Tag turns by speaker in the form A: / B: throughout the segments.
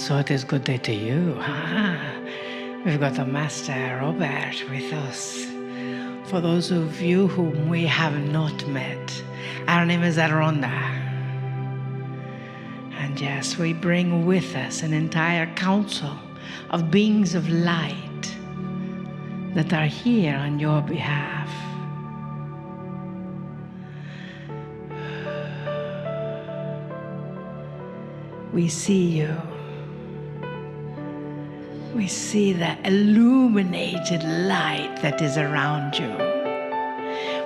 A: So it is good day to you. We've got the Master Robert with us. For those of you whom we have not met, our name is Aronda. And yes, we bring with us an entire council of beings of light that are here on your behalf. We see you. We see the illuminated light that is around you.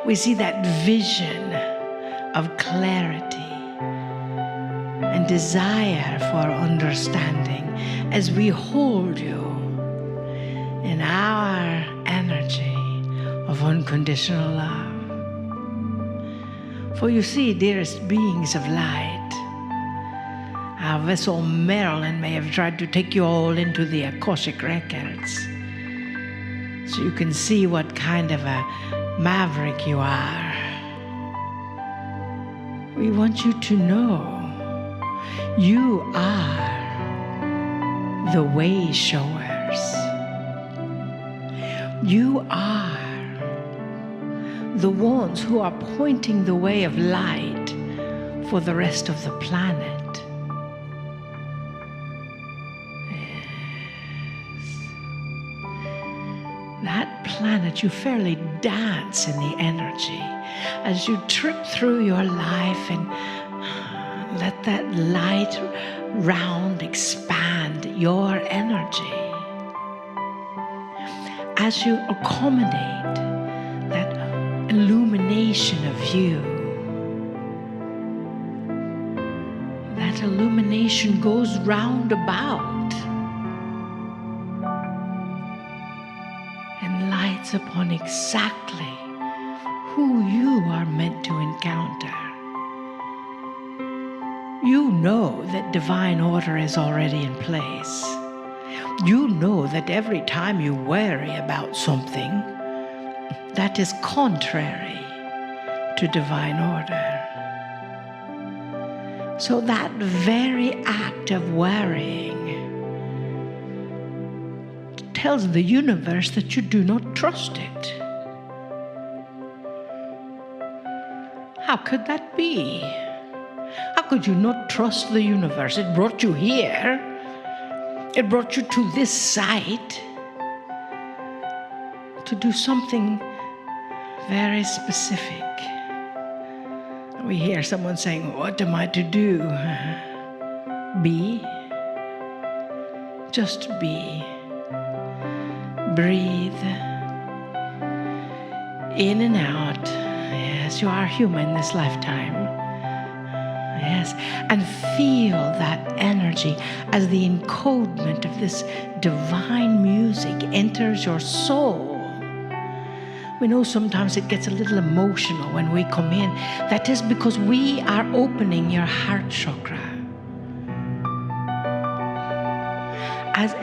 A: We see that vision of clarity and desire for understanding as we hold you in our energy of unconditional love. For you see, dearest beings of light, our vessel Marilyn may have tried to take you all into the Akashic records so you can see what kind of a maverick you are. We want you to know you are the way showers. You are the ones who are pointing the way of light for the rest of the planet. That planet, you fairly dance in the energy as you trip through your life and let that light round expand your energy. As you accommodate that illumination of you, that illumination goes round about upon exactly who you are meant to encounter. You know that divine order is already in place. You know that every time you worry about something, that is contrary to divine order. So that very act of worrying tells the universe that you do not trust it. How could that be? How could you not trust the universe? It brought you here. It brought you to this site to do something very specific. We hear someone saying, "What am I to do?" Be. Just be. Breathe in and out. Yes, you are human this lifetime. Yes, and feel that energy as the encodement of this divine music enters your soul. We know sometimes it gets a little emotional when we come in. That is because we are opening your heart chakra.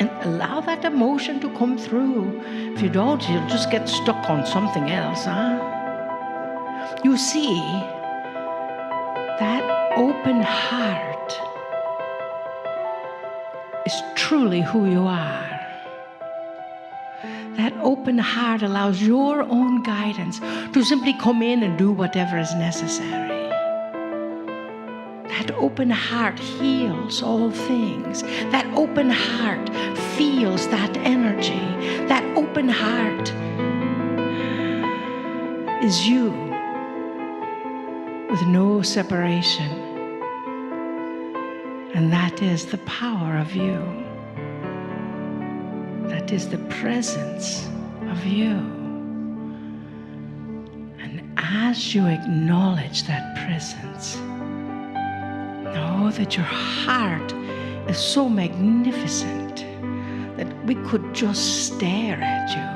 A: And allow that emotion to come through. If you don't, you'll just get stuck on something else, You see, that open heart is truly who you are. That open heart allows your own guidance to simply come in and do whatever is necessary. That open heart heals all things. That open heart feels that energy. That open heart is you with no separation. And that is the power of you. That is the presence of you. And as you acknowledge that presence, know that your heart is so magnificent that we could just stare at you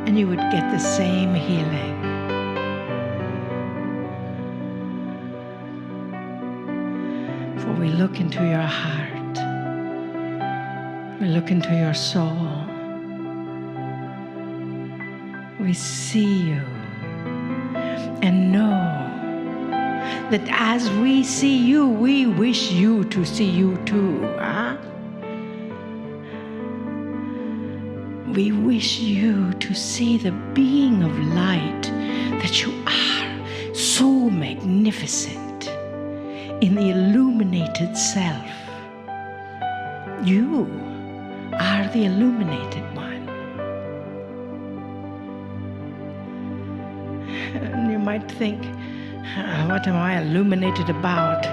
A: and you would get the same healing. For we look into your heart, we look into your soul, we see you and know that as we see you, we wish you to see you too. Huh? We wish you to see the being of light that you are, so magnificent in the illuminated self. You are the illuminated one. And you might think, what am I illuminated about?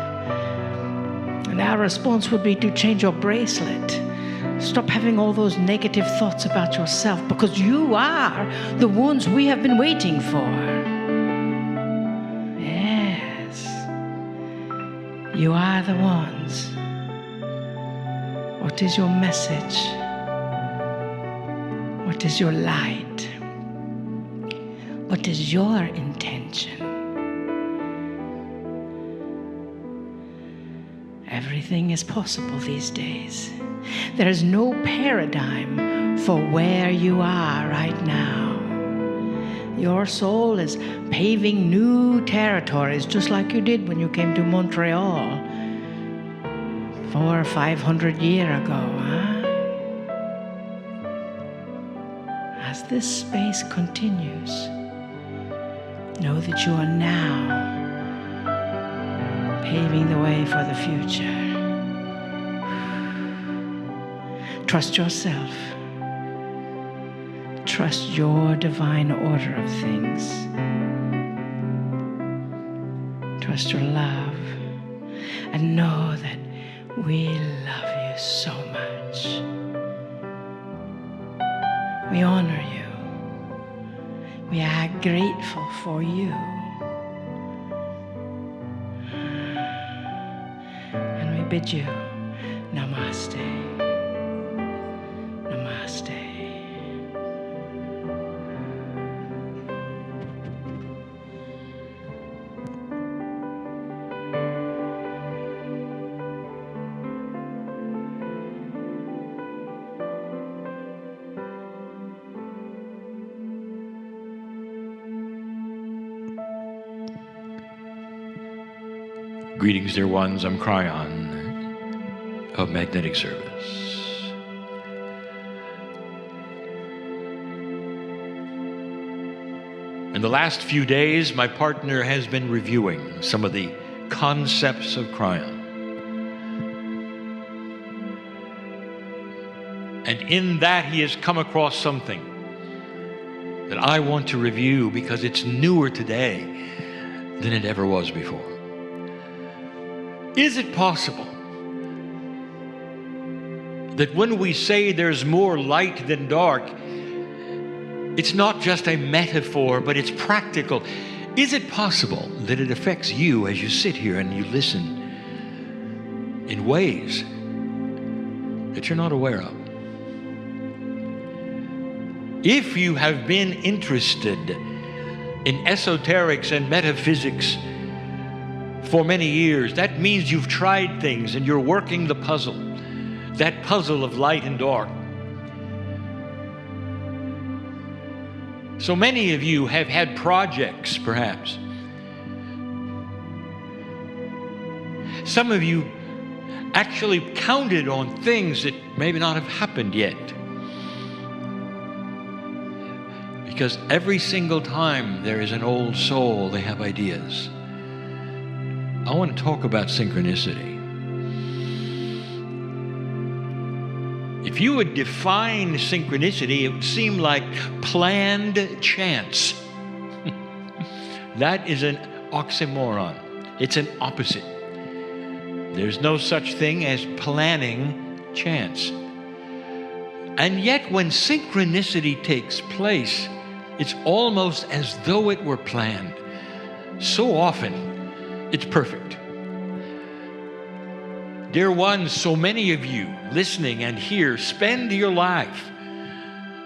A: And our response would be to change your bracelet. Stop having all those negative thoughts about yourself, because you are the ones we have been waiting for. Yes, you are the ones. What is your message? What is your light? What is your intention? Everything is possible these days. There is no paradigm for where you are right now. Your soul is paving new territories, just like you did when you came to Montreal 400 or 500 years ago. Huh? As this space continues, know that you are now paving the way for the future. Trust yourself. Trust your divine order of things. Trust your love. And know that we love you so much. We honor you. We are grateful for you. And we bid you namaste. Namaste.
B: Greetings, dear ones. I'm Kryon of Magnetic Service. In the last few days, my partner has been reviewing some of the concepts of Kryon. And in that, he has come across something that I want to review because it's newer today than it ever was before. Is it possible that when we say there's more light than dark, it's not just a metaphor, but it's practical? Is it possible that it affects you as you sit here and you listen in ways that you're not aware of? If you have been interested in esoterics and metaphysics for many years, that means you've tried things and you're working the puzzle, that puzzle of light and dark. So many of you have had projects, perhaps. Some of you actually counted on things that maybe not have happened yet. Because every single time there is an old soul, they have ideas. I want to talk about synchronicity. If you would define synchronicity, it would seem like planned chance. That is an oxymoron. It's an opposite. There's no such thing as planning chance. And yet when synchronicity takes place, it's almost as though it were planned. So often, it's perfect. Dear ones, so many of you listening and here spend your life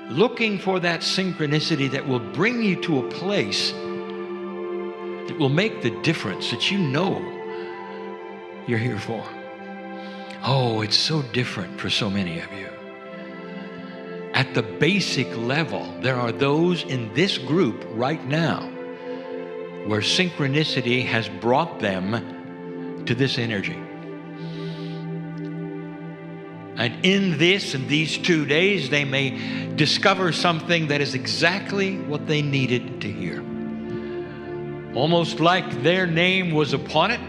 B: looking for that synchronicity that will bring you to a place that will make the difference that you know you're here for. Oh, it's so different for so many of you. At the basic level, there are those in this group right now where synchronicity has brought them to this energy. And in these 2 days, they may discover something that is exactly what they needed to hear. Almost like their name was upon it.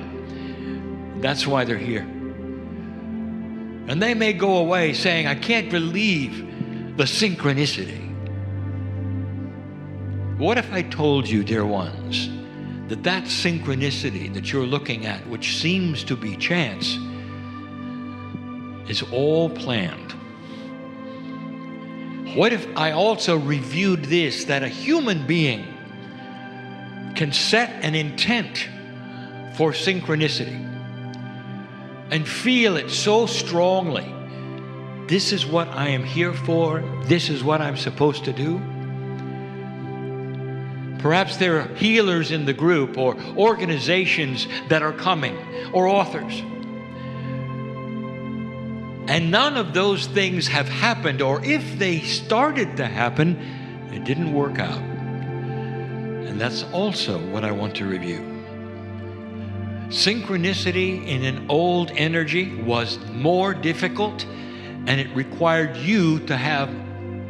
B: That's why they're here. And they may go away saying, I can't believe the synchronicity. What if I told you, dear ones, that synchronicity that you're looking at, which seems to be chance, is all planned? What if I also reviewed this, that a human being can set an intent for synchronicity and feel it so strongly? This is what I am here for. This is what I'm supposed to do. Perhaps there are healers in the group or organizations that are coming, or authors. And none of those things have happened, or if they started to happen, it didn't work out. And that's also what I want to review. Synchronicity in an old energy was more difficult, and it required you to have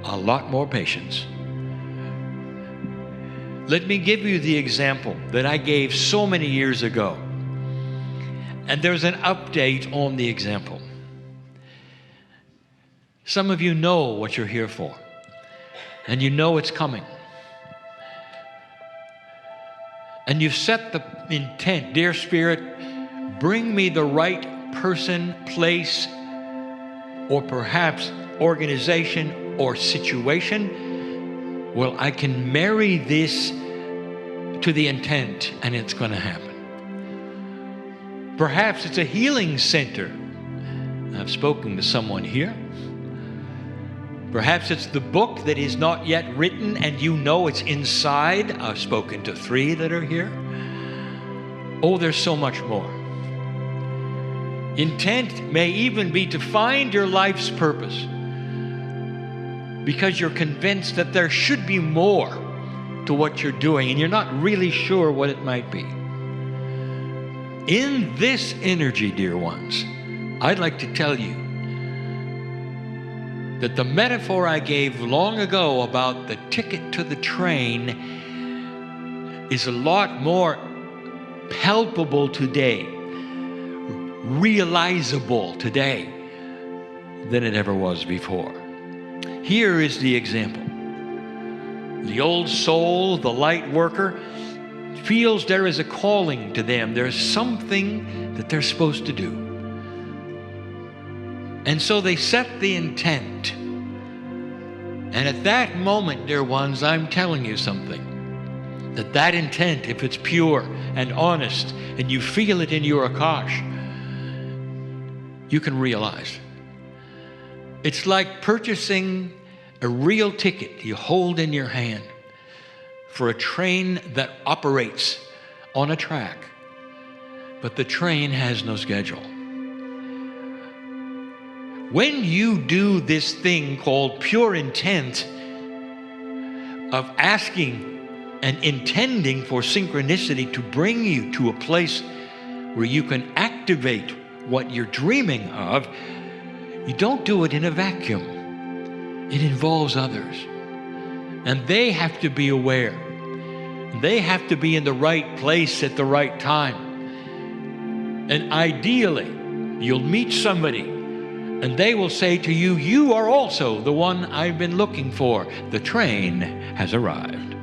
B: a lot more patience. Let me give you the example that I gave so many years ago. And there's an update on the example. Some of you know what you're here for, and you know it's coming. And you've set the intent, dear Spirit, bring me the right person, place, or perhaps organization or situation. Well, I can marry this to the intent, and it's going to happen. Perhaps it's a healing center. I've spoken to someone here. Perhaps it's the book that is not yet written and you know it's inside. I've spoken to 3 that are here. Oh, there's so much more. Intent may even be to find your life's purpose, because you're convinced that there should be more to what you're doing and you're not really sure what it might be. In this energy, dear ones, I'd like to tell you that the metaphor I gave long ago about the ticket to the train is a lot more palpable today, realizable today than it ever was before. Here is the example. The old soul, the light worker, feels there is a calling to them. There's something that they're supposed to do. And so they set the intent. And at that moment, dear ones, I'm telling you something. That intent, if it's pure and honest, and you feel it in your Akash, you can realize. It's like purchasing a real ticket you hold in your hand for a train that operates on a track, but the train has no schedule. When you do this thing called pure intent of asking and intending for synchronicity to bring you to a place where you can activate what you're dreaming of, you don't do it in a vacuum. It involves others. And they have to be aware. They have to be in the right place at the right time. And ideally, you'll meet somebody and they will say to you, you are also the one I've been looking for. The train has arrived.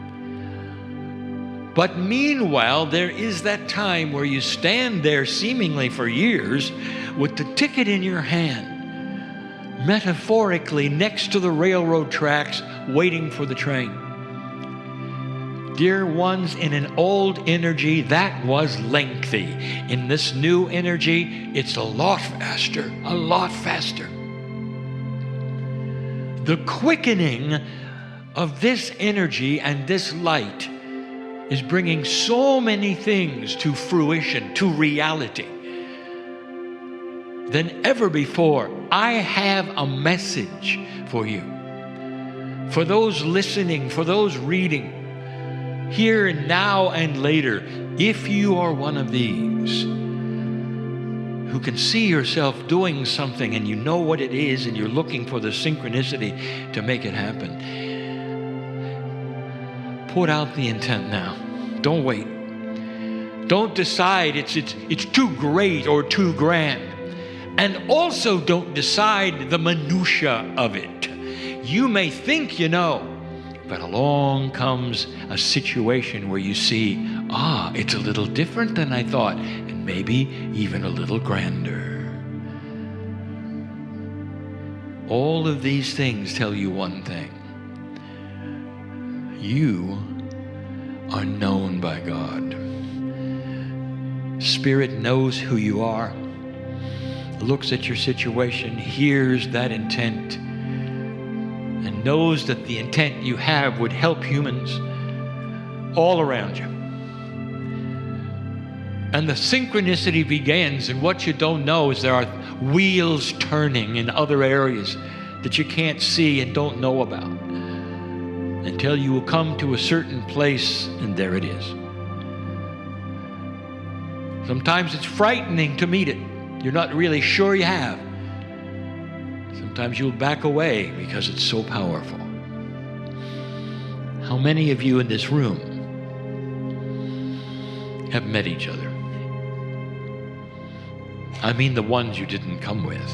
B: But meanwhile, there is that time where you stand there seemingly for years with the ticket in your hand, metaphorically next to the railroad tracks, waiting for the train. Dear ones, in an old energy, that was lengthy. In this new energy, it's a lot faster, a lot faster. The quickening of this energy and this light is bringing so many things to fruition, to reality, than ever before. I have a message for you. For those listening, for those reading, here and now and later, if you are one of these who can see yourself doing something and you know what it is and you're looking for the synchronicity to make it happen, put out the intent now. Don't wait. Don't decide it's too great or too grand. And also don't decide the minutia of it. You may think you know, but along comes a situation where you see, it's a little different than I thought, and maybe even a little grander. All of these things tell you one thing. You are known by God. Spirit knows who you are, looks at your situation, hears that intent, and knows that the intent you have would help humans all around you. And the synchronicity begins, and what you don't know is there are wheels turning in other areas that you can't see and don't know about until you will come to a certain place, and there it is. Sometimes it's frightening to meet it. You're not really sure you have. Sometimes you'll back away because it's so powerful. How many of you in this room have met each other? I mean the ones you didn't come with.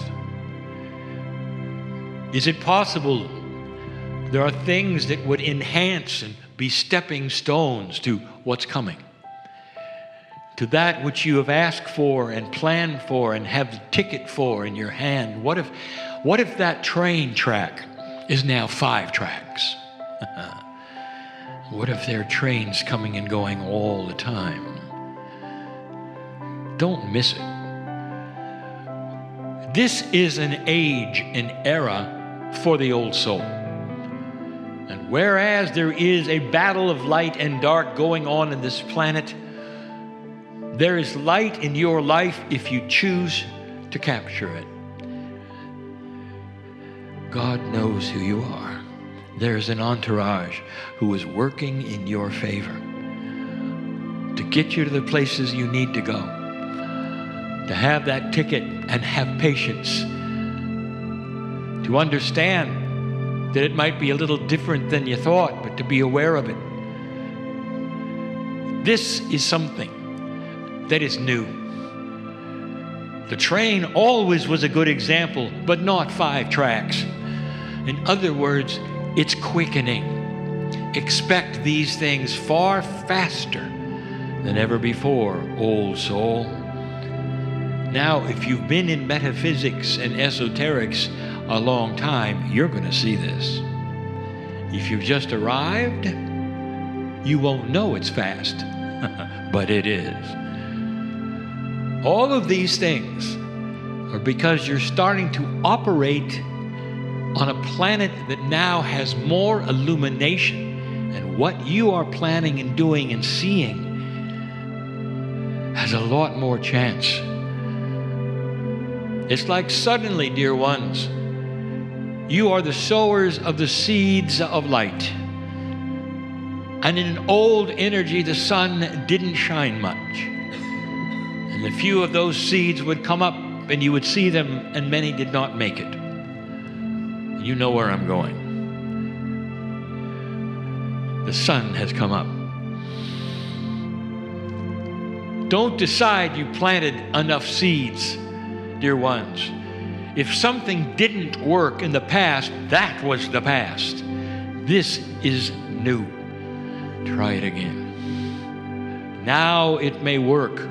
B: Is it possible there are things that would enhance and be stepping stones to what's coming? To that which you have asked for and planned for and have the ticket for in your hand. What if that train track is now 5 tracks? What if there are trains coming and going all the time? Don't miss it. This is an age, an era for the old soul. And whereas there is a battle of light and dark going on in this planet, there is light in your life if you choose to capture it. God knows who you are. There's an entourage who is working in your favor to get you to the places you need to go, to have that ticket and have patience, to understand that it might be a little different than you thought, but to be aware of it. This is something that is new. The train always was a good example, but not 5 tracks. In other words, it's quickening. Expect these things far faster than ever before, old soul. Now, if you've been in metaphysics and esoterics a long time, you're going to see this. If you've just arrived, you won't know it's fast, but it is. All of these things are because you're starting to operate on a planet that now has more illumination, and what you are planning and doing and seeing has a lot more chance. It's like suddenly, dear ones, you are the sowers of the seeds of light. And in an old energy, the sun didn't shine much. And a few of those seeds would come up and you would see them, and many did not make it. You know where I'm going. The sun has come up. Don't decide you planted enough seeds, dear ones. If something didn't work in the past, that was the past. This is new. Try it again. Now it may work.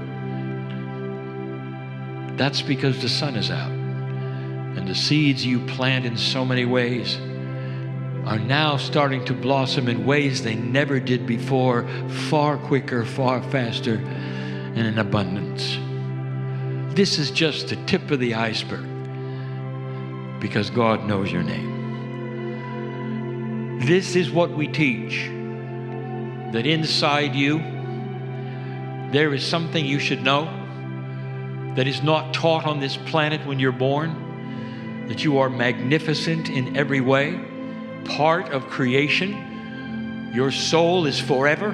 B: That's because the sun is out. And the seeds you plant in so many ways are now starting to blossom in ways they never did before, far quicker, far faster, and in abundance. This is just the tip of the iceberg, because God knows your name. This is what we teach, that inside you there is something you should know that is not taught on this planet when you're born, that you are magnificent in every way, part of creation. Your soul is forever,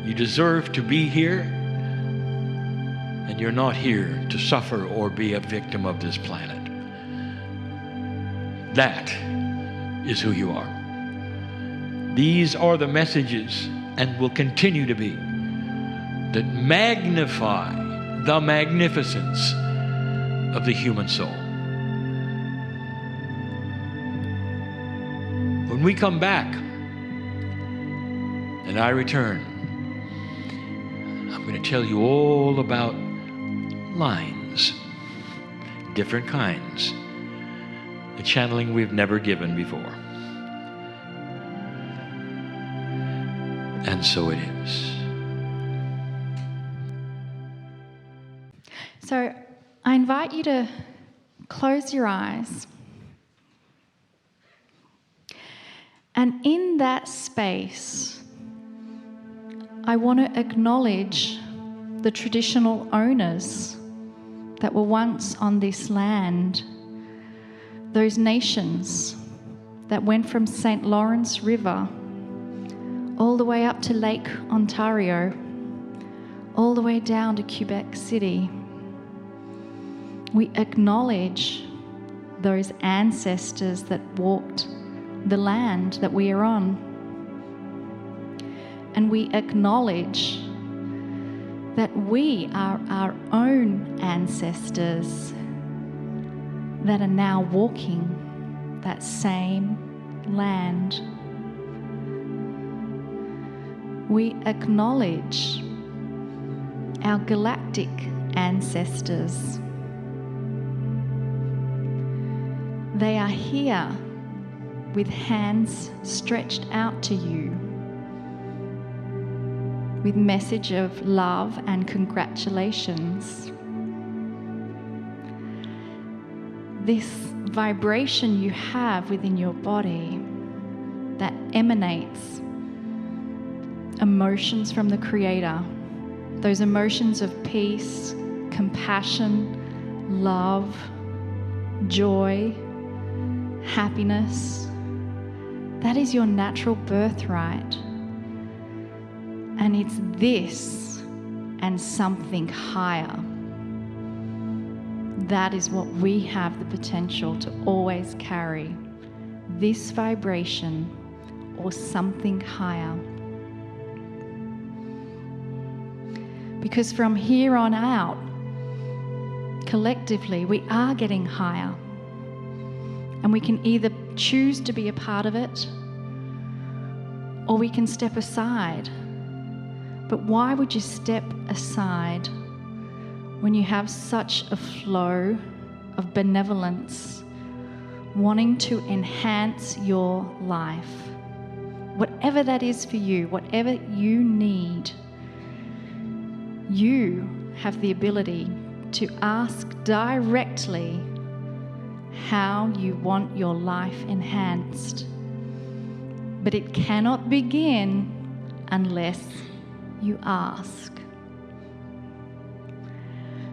B: You deserve to be here, and you're not here to suffer or be a victim of this planet. That is who you are. These are the messages, and will continue to be, that magnify the magnificence of the human soul. When we come back and I return, I'm going to tell you all about lines, different kinds, the channeling we've never given before. And so it is.
C: So I invite you to close your eyes. And in that space, I want to acknowledge the traditional owners that were once on this land, those nations that went from St. Lawrence River all the way up to Lake Ontario, all the way down to Quebec City. We acknowledge those ancestors that walked the land that we are on. And we acknowledge that we are our own ancestors that are now walking that same land. We acknowledge our galactic ancestors. They are here with hands stretched out to you, with message of love and congratulations. This vibration you have within your body that emanates emotions from the Creator, those emotions of peace, compassion, love, joy, happiness, that is your natural birthright. And it's this and something higher. That is what we have the potential to always carry. This vibration or something higher. Because from here on out, collectively, we are getting higher. And we can either choose to be a part of it, or we can step aside. But why would you step aside when you have such a flow of benevolence, wanting to enhance your life? Whatever that is for you, whatever you need, you have the ability to ask directly how you want your life enhanced. But it cannot begin unless you ask.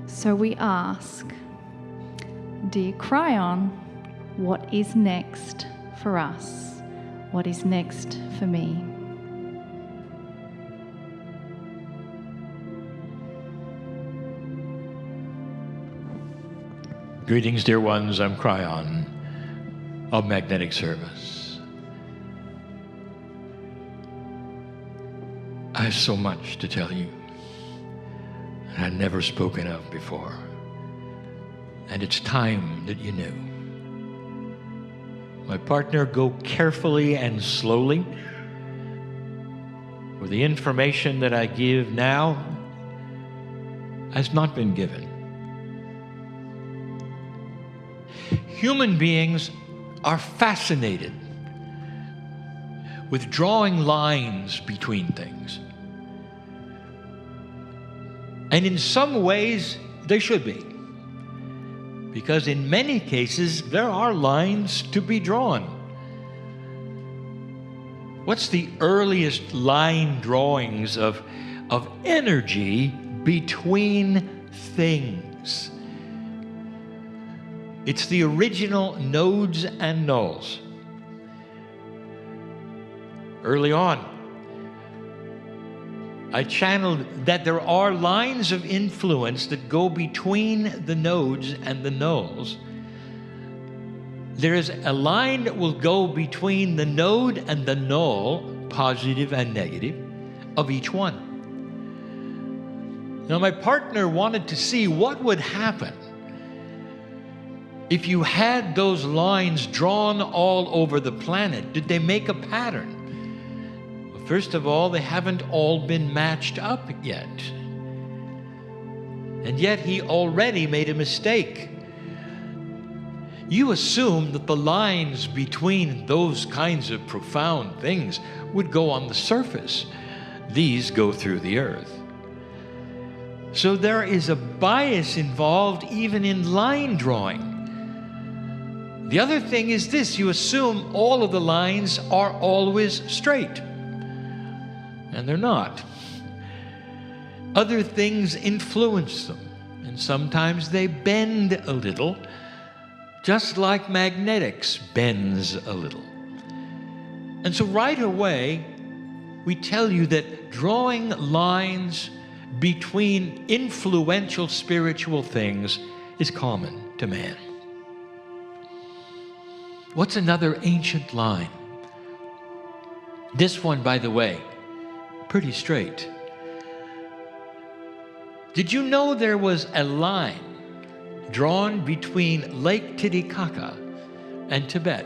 C: So we ask, dear Kryon, what is next for us? What is next for me?
B: Greetings, dear ones. I'm Kryon of Magnetic Service. I have so much to tell you that I've never spoken of before. And it's time that you knew. My partner, go carefully and slowly, for the information that I give now has not been given. Human beings are fascinated with drawing lines between things. And in some ways, they should be. Because in many cases, there are lines to be drawn. What's the earliest line drawings of energy between things? It's the original nodes and nulls. Early on, I channeled that there are lines of influence that go between the nodes and the nulls. There is a line that will go between the node and the null, positive and negative, of each one. Now, my partner wanted to see what would happen if you had those lines drawn all over the planet. Did they make a pattern? Well, first of all, they haven't all been matched up yet. And yet he already made a mistake. You assume that the lines between those kinds of profound things would go on the surface. These go through the earth. So there is a bias involved even in line drawing. The other thing is this: you assume all of the lines are always straight, and they're not. Other things influence them, and sometimes they bend a little, just like magnetics bends a little. And so right away, we tell you that drawing lines between influential spiritual things is common to man. What's another ancient line? This one, by the way, pretty straight. Did you know there was a line drawn between Lake Titicaca and Tibet?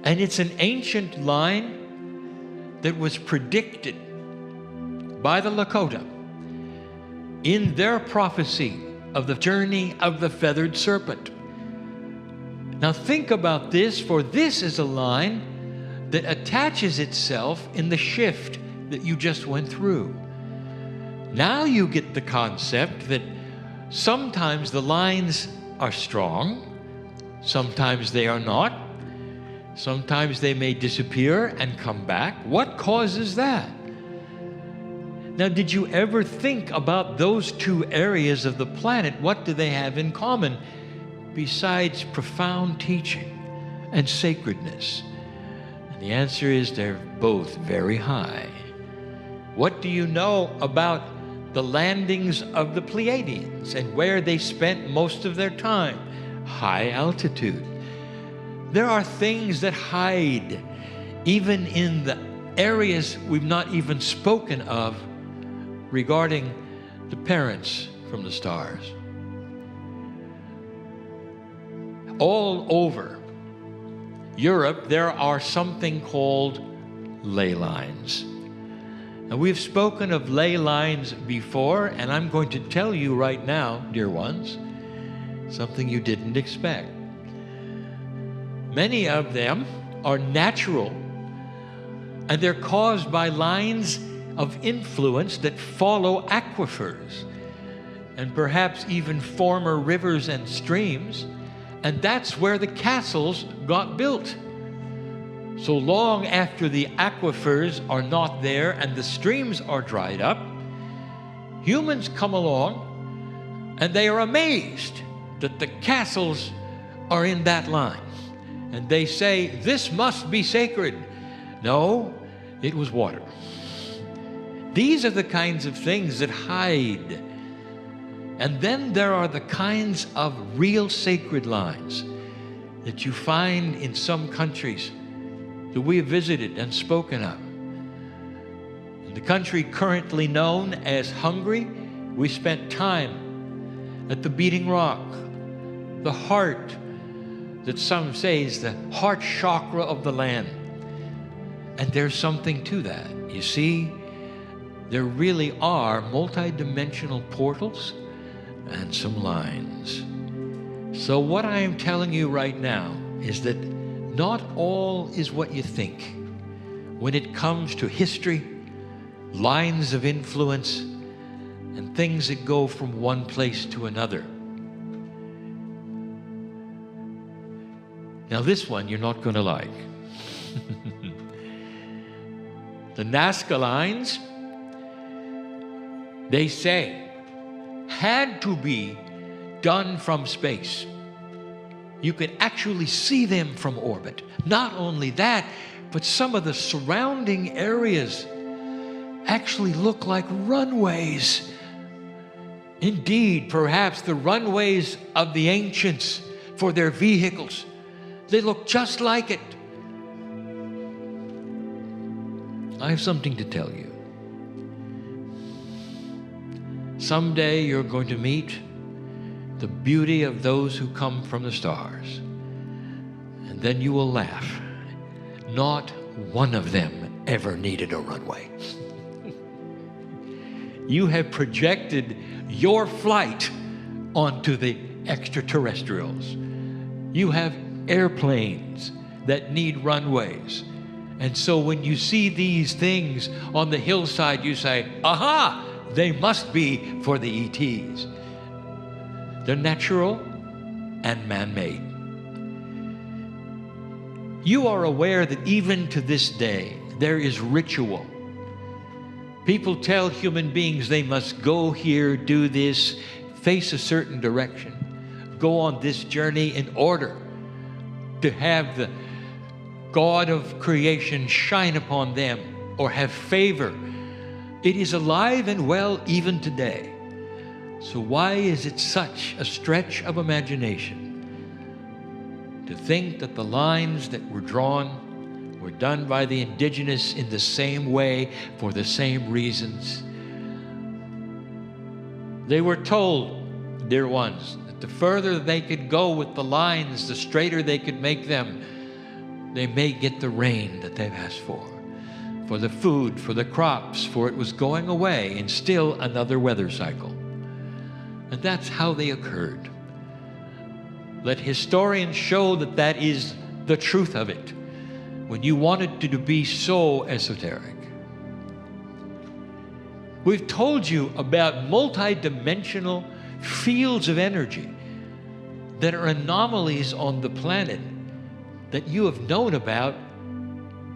B: And it's an ancient line that was predicted by the Lakota in their prophecy of the journey of the feathered serpent. Now think about this, for this is a line that attaches itself in the shift that you just went through. Now you get the concept that sometimes the lines are strong, sometimes they are not, sometimes they may disappear and come back. What causes that? Now, did you ever think about those two areas of the planet? What do they have in common besides profound teaching and sacredness? And the answer is they're both very high. What do you know about the landings of the Pleiadians and where they spent most of their time? High altitude. There are things that hide even in the areas we've not even spoken of regarding the parents from the stars. All over Europe, there are something called ley lines. And we've spoken of ley lines before, and I'm going to tell you right now, dear ones, something you didn't expect. Many of them are natural, and they're caused by lines of influence that follow aquifers and perhaps even former rivers and streams, and that's where the castles got built. So long after the aquifers are not there and the streams are dried up, humans come along and they are amazed that the castles are in that line. And they say, this must be sacred. No, it was water. These are the kinds of things that hide. And then there are the kinds of real sacred lines that you find in some countries that we have visited and spoken of. In the country currently known as Hungary, we spent time at the beating rock, the heart that some say is the heart chakra of the land. And there's something to that. You see, there really are multidimensional portals and some lines. So what I am telling you right now is that not all is what you think when it comes to history, lines of influence, and things that go from one place to another. Now this one you're not going to like. The Nazca lines, they say, had to be done from space. You could actually see them from orbit. Not only that, but some of the surrounding areas actually look like runways. Indeed, perhaps the runways of the ancients for their vehicles. They look just like it. I have something to tell you. Someday you're going to meet the beauty of those who come from the stars. And then you will laugh. Not one of them ever needed a runway. You have projected your flight onto the extraterrestrials. You have airplanes that need runways. And so when you see these things on the hillside, you say, aha, they must be for the ETs. They're natural and man-made. You are aware that even to this day, there is ritual. People tell human beings they must go here, do this, face a certain direction, go on this journey in order to have the God of creation shine upon them or have favor. It is alive and well even today. So why is it such a stretch of imagination to think that the lines that were drawn were done by the indigenous in the same way for the same reasons? They were told, dear ones, that the further they could go with the lines, the straighter they could make them, they may get the rain that they've asked for the food, for the crops, for it was going away in still another weather cycle. And that's how they occurred. Let historians show that that is the truth of it, when you want it to be so esoteric. We've told you about multi-dimensional fields of energy that are anomalies on the planet that you have known about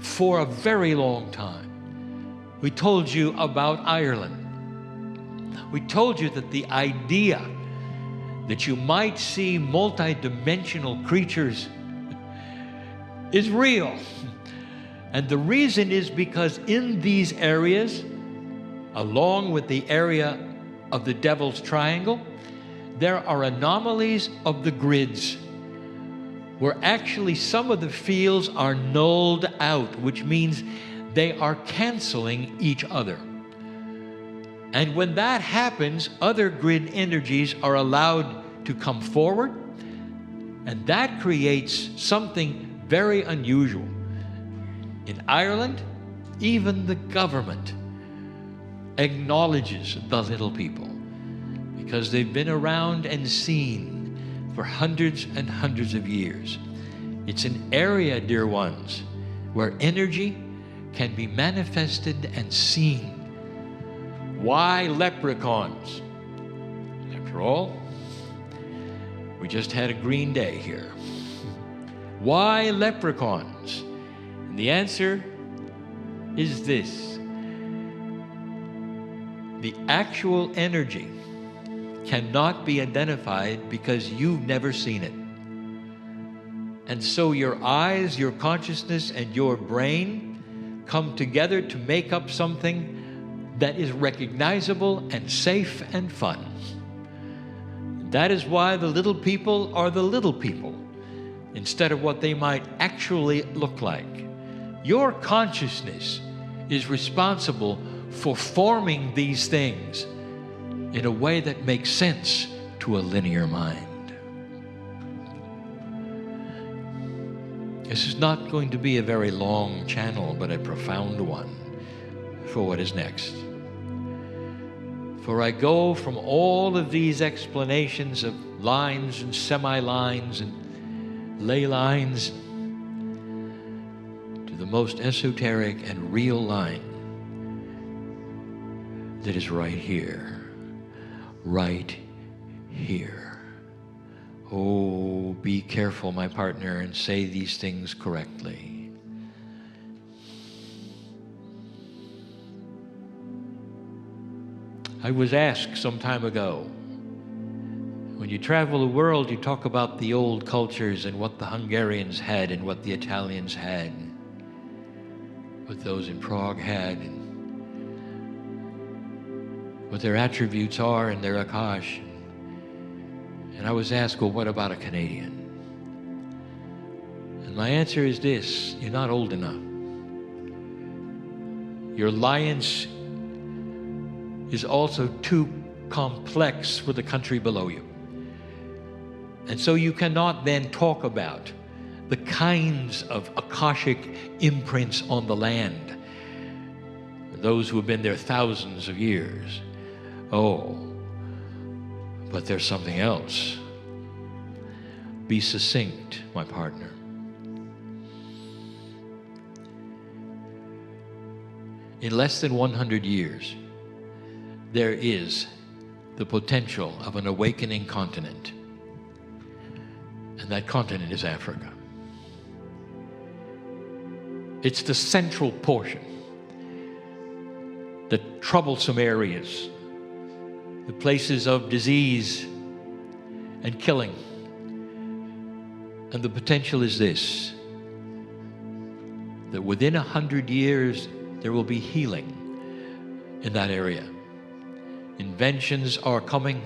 B: for a very long time. We told you about Ireland. We told you that the idea that you might see multi-dimensional creatures is real. And the reason is because in these areas, along with the area of the Devil's Triangle, there are anomalies of the grids where actually some of the fields are nulled out, which means they are canceling each other. And when that happens, other grid energies are allowed to come forward, and that creates something very unusual. In Ireland, even the government acknowledges the little people because they've been around and seen for hundreds and hundreds of years. It's an area, dear ones, where energy can be manifested and seen. Why leprechauns? After all, we just had a green day here. Why leprechauns? And the answer is this. The actual energy cannot be identified because you've never seen it. And so your eyes, your consciousness, and your brain come together to make up something that is recognizable and safe and fun. That is why the little people are the little people instead of what they might actually look like. Your consciousness is responsible for forming these things in a way that makes sense to a linear mind. This is not going to be a very long channel, but a profound one for what is next. For I go from all of these explanations of lines and semi-lines and ley lines to the most esoteric and real line that is right here. Right here. Oh, be careful, my partner, and say these things correctly. I was asked some time ago, when you travel the world, you talk about the old cultures and what the Hungarians had and what the Italians had, what those in Prague had. what their attributes are in their Akash. And I was asked, well, what about a Canadian? And my answer is this: you're not old enough. Your alliance is also too complex for the country below you. And so you cannot then talk about the kinds of Akashic imprints on the land, those who have been there thousands of years. Oh, but there's something else. Be succinct, my partner. In less than 100 years, there is the potential of an awakening continent. And that continent is Africa. It's the central portion, the troublesome areas, the places of disease and killing. And the potential is this: that within 100 years, there will be healing in that area. Inventions are coming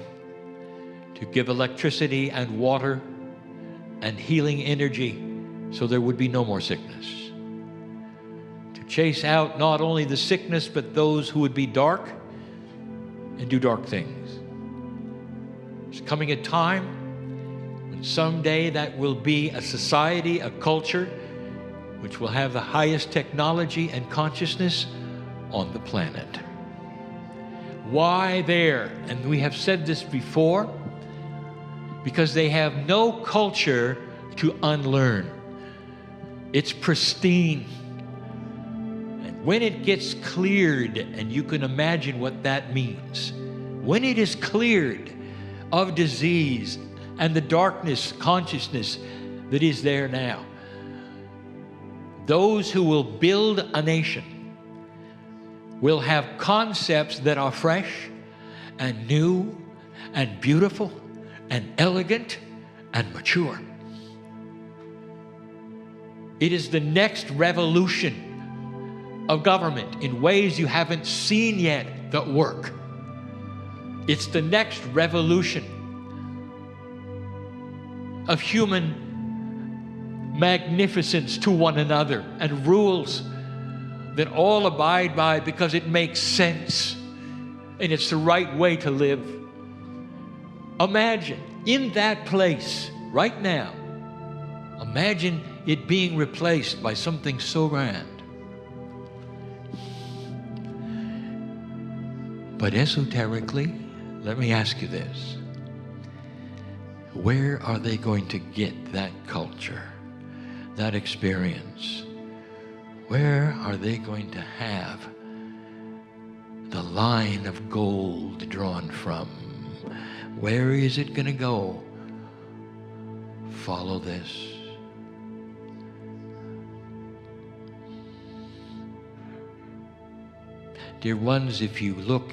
B: to give electricity and water and healing energy, so there would be no more sickness. To chase out not only the sickness, but those who would be dark and do dark things. There's coming a time when someday that will be a society, a culture, which will have the highest technology and consciousness on the planet. Why there? And we have said this before, because they have no culture to unlearn. It's pristine. And when it gets cleared, and you can imagine what that means, when it is cleared of disease and the darkness consciousness that is there now, those who will build a nation will have concepts that are fresh and new and beautiful and elegant and mature. It is the next revolution of government in ways you haven't seen yet that work. It's the next revolution of human magnificence to one another and rules that all abide by because it makes sense and it's the right way to live. Imagine in that place right now, imagine it being replaced by something so grand. But esoterically, let me ask you this: where are they going to get that culture, that experience? Where are they going to have the line of gold drawn from? Where is it going to go? Follow this. Dear ones, if you look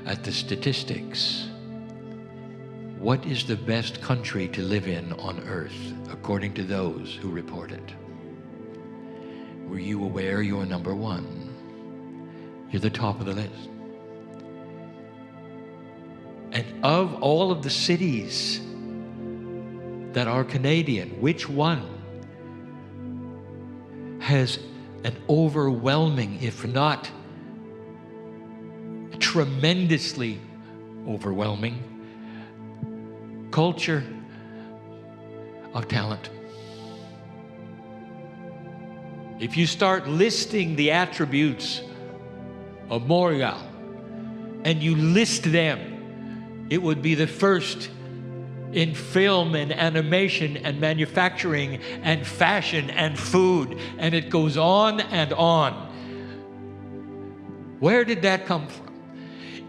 B: at the statistics, what is the best country to live in on earth, according to those who report it? Were you aware you're number one? You're the top of the list. And of all of the cities that are Canadian, which one has an overwhelming, if not tremendously overwhelming, culture of talent? If you start listing the attributes of Montreal and you list them, it would be the first in film and animation and manufacturing and fashion and food, and it goes on and on. Where did that come from?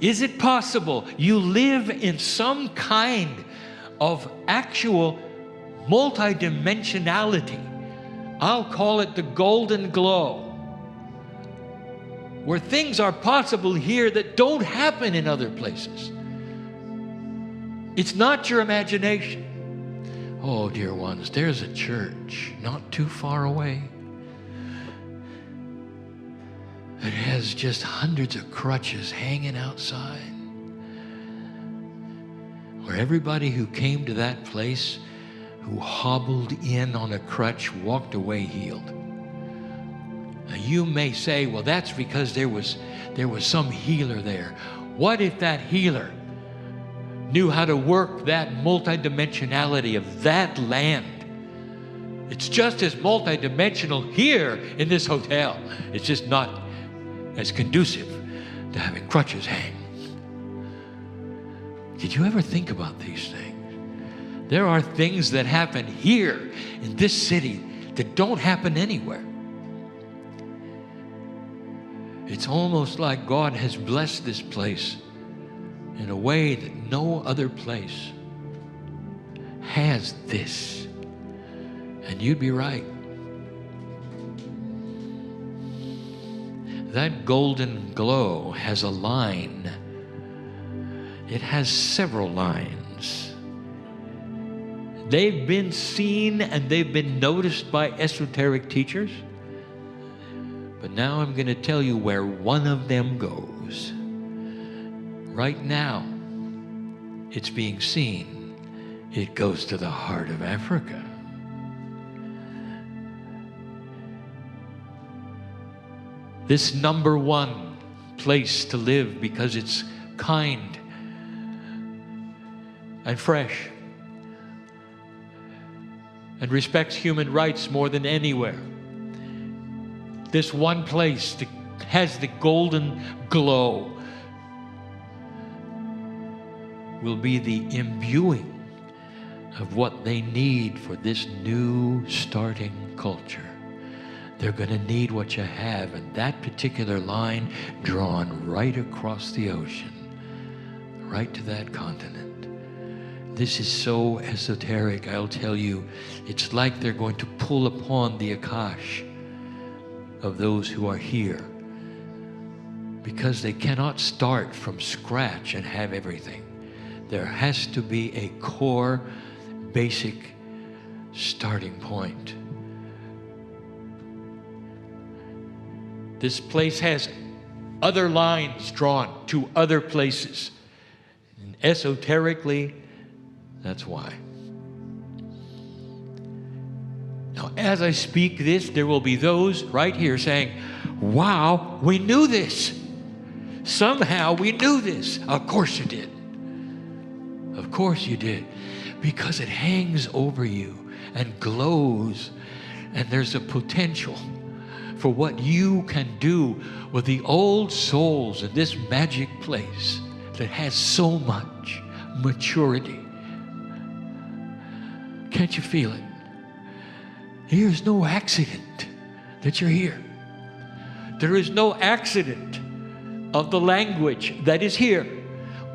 B: Is it possible you live in some kind of actual multidimensionality? I'll call it the golden glow, where things are possible here that don't happen in other places. It's not your imagination. Oh, dear ones, there's a church not too far away. It has just hundreds of crutches hanging outside, where everybody who came to that place, who hobbled in on a crutch, walked away healed. Now you may say, well, that's because there was some healer there. What if that healer knew how to work that multidimensionality of that land? It's just as multidimensional here in this hotel. It's just not as conducive to having crutches hang. Did you ever think about these things? There are things that happen here in this city that don't happen anywhere. It's almost like God has blessed this place in a way that no other place has this. And you'd be right. That golden glow has a line. It has several lines. They've been seen and they've been noticed by esoteric teachers. But now I'm going to tell you where one of them goes. Right now, it's being seen. It goes to the heart of Africa. This number one place to live because it's kind and fresh and respects human rights more than anywhere. This one place that has the golden glow will be the imbuing of what they need for this new starting culture. They're going to need what you have, and that particular line drawn right across the ocean, right to that continent. This is so esoteric, I'll tell you. It's like they're going to pull upon the Akash of those who are here, because they cannot start from scratch and have everything. There has to be a core, basic starting point. This place has other lines drawn to other places. And esoterically, that's why. Now, as I speak this, there will be those right here saying, wow, we knew this. Somehow we knew this. Of course you did. Of course you did. Because it hangs over you and glows, and there's a potential for what you can do with the old souls in this magic place that has so much maturity. Can't you feel it? Here's no accident that you're here. There is no accident of the language that is here.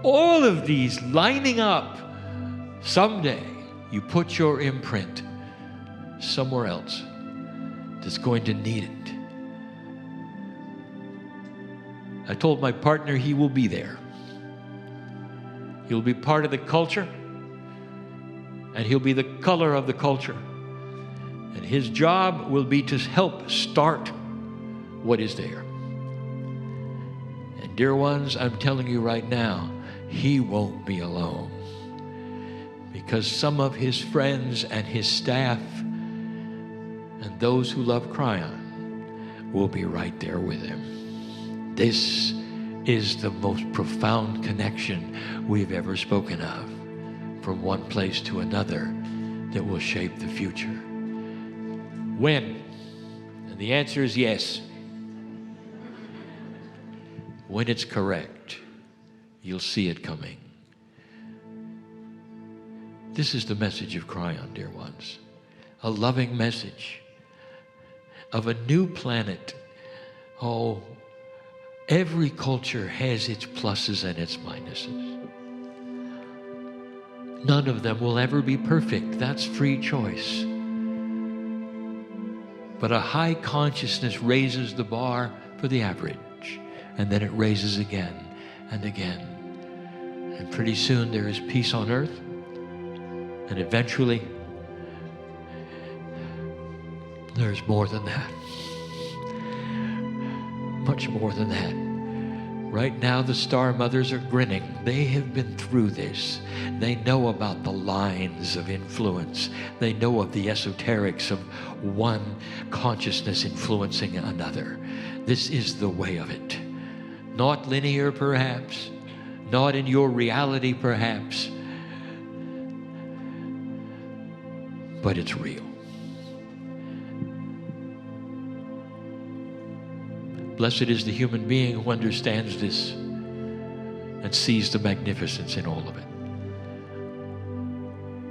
B: All of these lining up. Someday you put your imprint somewhere else that's going to need it. I told my partner he will be there. He'll be part of the culture, and he'll be the color of the culture. And his job will be to help start what is there. And dear ones, I'm telling you right now, he won't be alone. Because some of his friends and his staff and those who love Kryon will be right there with him. This is the most profound connection we've ever spoken of, from one place to another, that will shape the future. When? And the answer is yes. When it's correct, you'll see it coming. This is the message of Kryon, dear ones. A loving message of a new planet. Oh, every culture has its pluses and its minuses. None of them will ever be perfect. That's free choice. But a high consciousness raises the bar for the average, and then it raises again and again. And pretty soon there is peace on earth, and eventually there's more than that. Much much more than that. Right now, the star mothers are grinning. They have been through this. They know about the lines of influence. They know of the esoterics of one consciousness influencing another. This is the way of it. Not linear, perhaps. Not in your reality, perhaps. But it's real. Blessed is the human being who understands this and sees the magnificence in all of it.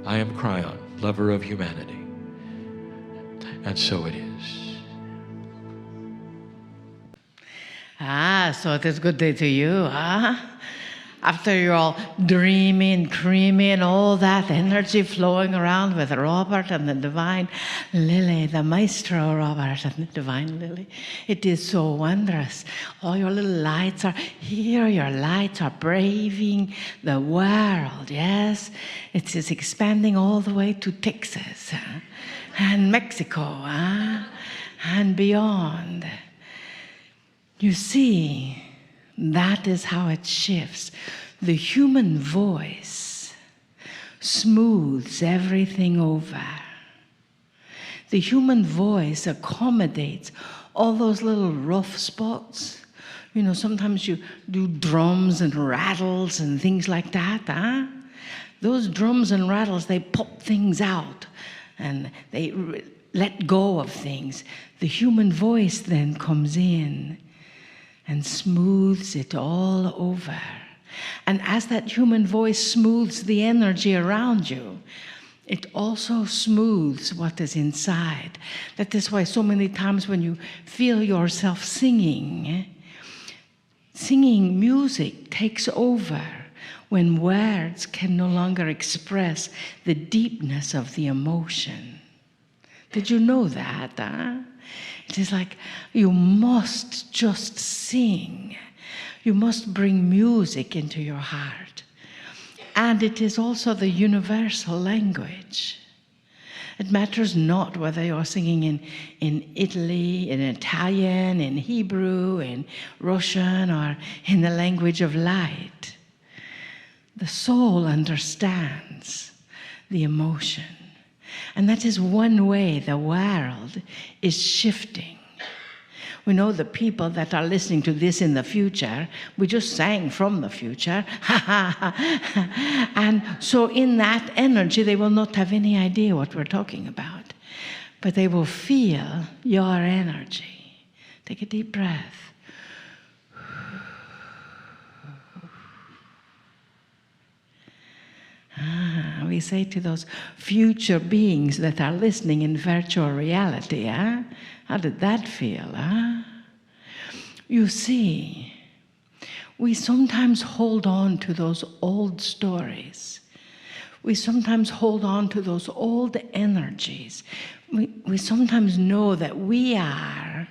B: I am Kryon, lover of humanity. And so it is.
A: So it is good day to you, huh? After you're all dreamy and creamy and all that energy flowing around with Robert and the Divine Lily, the Maestro Robert and the Divine Lily. It is so wondrous. All your little lights are here. Your lights are braving the world, yes? It is expanding all the way to Texas and Mexico and beyond. You see, that is how it shifts. The human voice smooths everything over. The human voice accommodates all those little rough spots. You know, sometimes you do drums and rattles and things like that, huh? Those drums and rattles, they pop things out and they let go of things. The human voice then comes in and smooths it all over. And as that human voice smooths the energy around you, it also smooths what is inside. That is why so many times when you feel yourself singing music takes over when words can no longer express the deepness of the emotion. Did you know that? It is like you must just sing. You must bring music into your heart. And it is also the universal language. It matters not whether you're singing in Italy, in Italian, in Hebrew, in Russian, or in the language of light. The soul understands the emotion. And that is one way the world is shifting. We know the people that are listening to this in the future, we just sang from the future. And so in that energy, they will not have any idea what we're talking about. But they will feel your energy. Take a deep breath. We say to those future beings that are listening in virtual reality, how did that feel? You see, we sometimes hold on to those old stories. We sometimes hold on to those old energies. We sometimes know that we are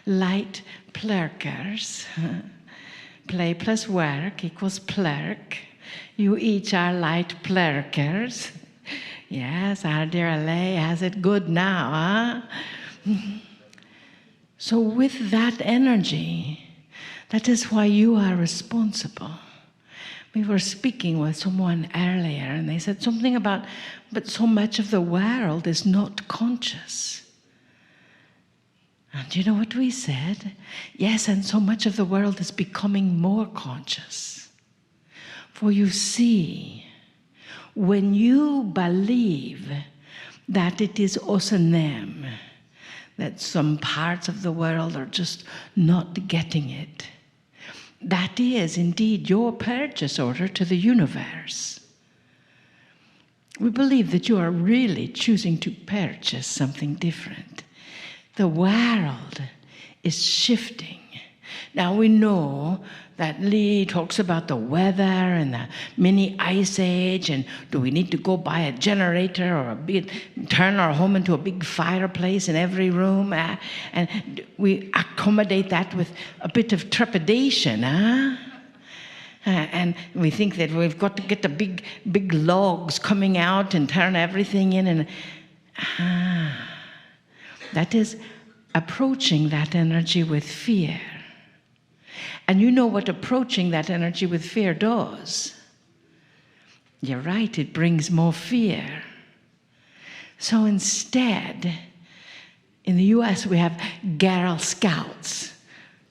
A: light plurkers. Play plus work equals plurk. You each are light plurkers. Yes, our dear Alay has it good now, So with that energy, that is why you are responsible. We were speaking with someone earlier, and they said something about, but so much of the world is not conscious. And you know what we said? Yes, and so much of the world is becoming more conscious. For you see, when you believe that it is us and them, that some parts of the world are just not getting it, that is indeed your purchase order to the universe. We believe that you are really choosing to purchase something different. The world is shifting. Now we know that Lee talks about the weather and the mini ice age, and do we need to go buy a generator or turn our home into a big fireplace in every room? And we accommodate that with a bit of trepidation, and we think that we've got to get the big logs coming out and turn everything in, and that is approaching that energy with fear. And you know what approaching that energy with fear does. You're right, it brings more fear. So instead, in the US, we have Girl Scouts.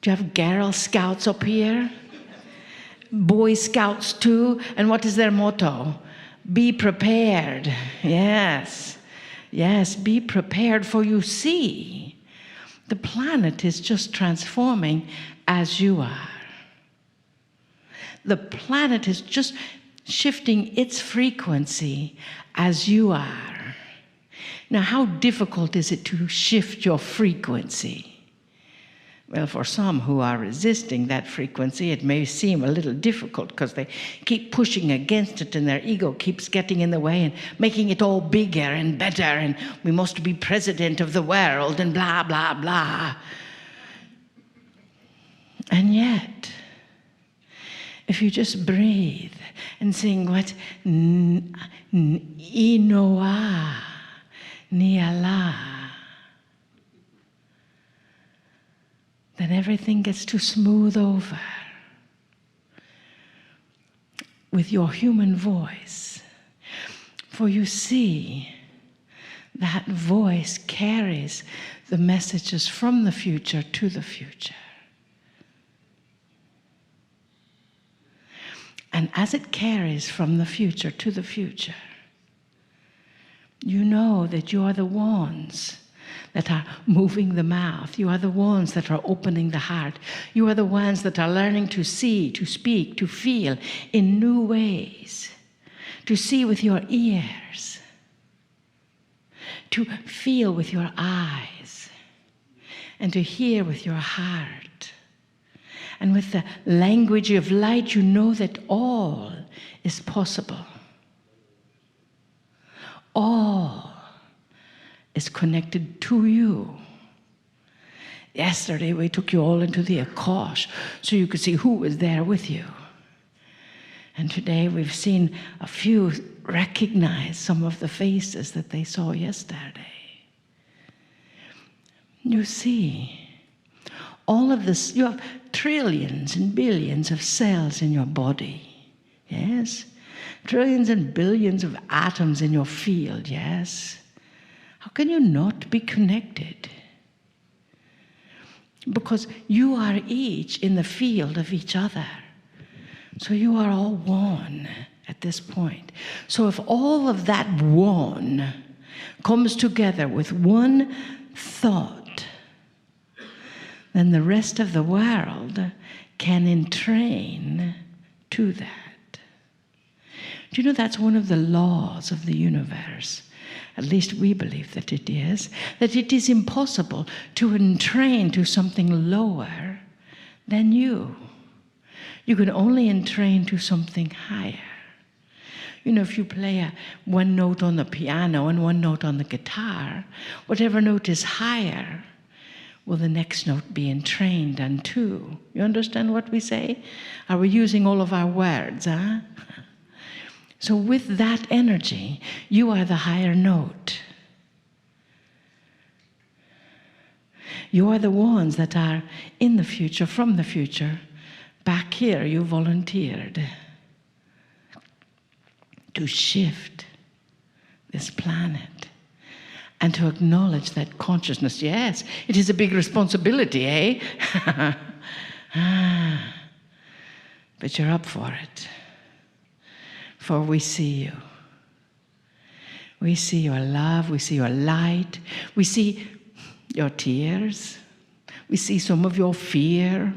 A: Do you have Girl Scouts up here? Boy Scouts too. And what is their motto? Be prepared. Yes. Yes, be prepared, for you see, the planet is just transforming as you are. The planet is just shifting its frequency as you are. Now, how difficult is it to shift your frequency? Well, for some who are resisting that frequency, it may seem a little difficult because they keep pushing against it and their ego keeps getting in the way and making it all bigger and better, and we must be president of the world and blah, blah, blah. And yet, if you just breathe and sing what Inoa Niala, then everything gets to smooth over with your human voice. For you see, that voice carries the messages from the future to the future. And as it carries from the future to the future, you know that you are the ones that are moving the mouth. You are the ones that are opening the heart. You are the ones that are learning to see, to speak, to feel in new ways, to see with your ears, to feel with your eyes, and to hear with your heart. And with the language of light, you know that all is possible. All is connected to you. Yesterday, we took you all into the Akash so you could see who was there with you. And today, we've seen a few recognize some of the faces that they saw yesterday. You see, all of this, you have trillions and billions of cells in your body, yes? Trillions and billions of atoms in your field, yes? How can you not be connected? Because you are each in the field of each other. So you are all one at this point. So if all of that one comes together with one thought, then the rest of the world can entrain to that. Do you know that's one of the laws of the universe? At least we believe that it is impossible to entrain to something lower than you. You can only entrain to something higher. You know, if you play one note on the piano and one note on the guitar, whatever note is higher will the next note be entrained unto. You understand what we say? Are we using all of our words, huh? So with that energy, you are the higher note. You are the ones that are in the future, from the future. Back here, you volunteered to shift this planet and to acknowledge that consciousness. Yes, it is a big responsibility, eh? But you're up for it. For we see you. We see your love, we see your light, we see your tears, we see some of your fear.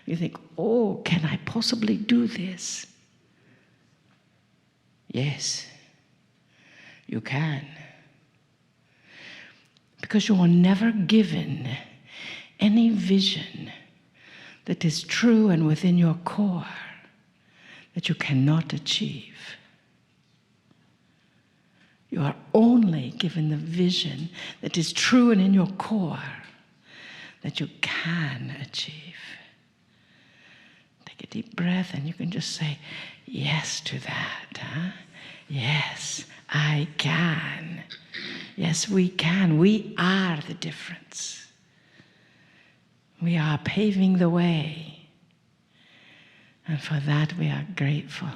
A: You think, oh, can I possibly do this? Yes, you can. Because you are never given any vision that is true and within your core that you cannot achieve. You are only given the vision that is true and in your core that you can achieve. Take a deep breath and you can just say yes to that. Huh? Yes, I can. Yes, we can. We are the difference. We are paving the way And for that we are grateful.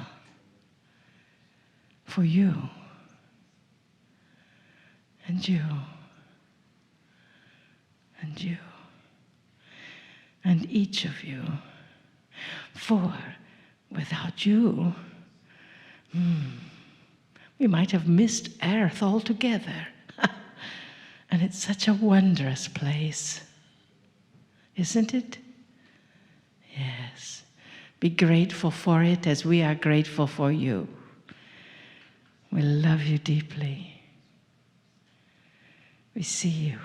A: For you. And you. And you. And each of you. For without you, we might have missed Earth altogether. And it's such a wondrous place. Isn't it? Yes. Be grateful for it as we are grateful for you. We love you deeply. We see you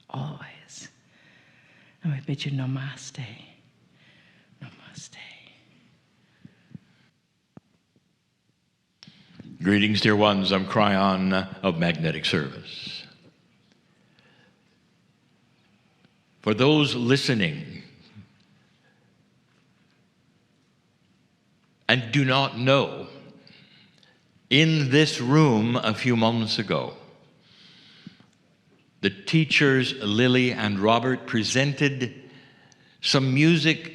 A: always. And we bid you namaste. Namaste.
B: Greetings, dear ones. I'm Kryon of Magnetic Service. For those listening and do not know, in this room a few moments ago, the teachers Lily and Robert presented some music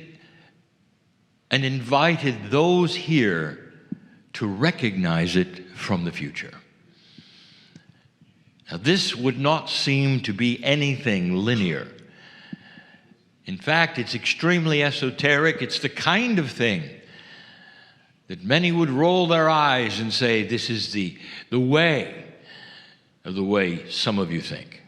B: and invited those here to recognize it from the future. Now, this would not seem to be anything linear. In fact, it's extremely esoteric. It's the kind of thing that many would roll their eyes and say, this is the way of the way some of you think.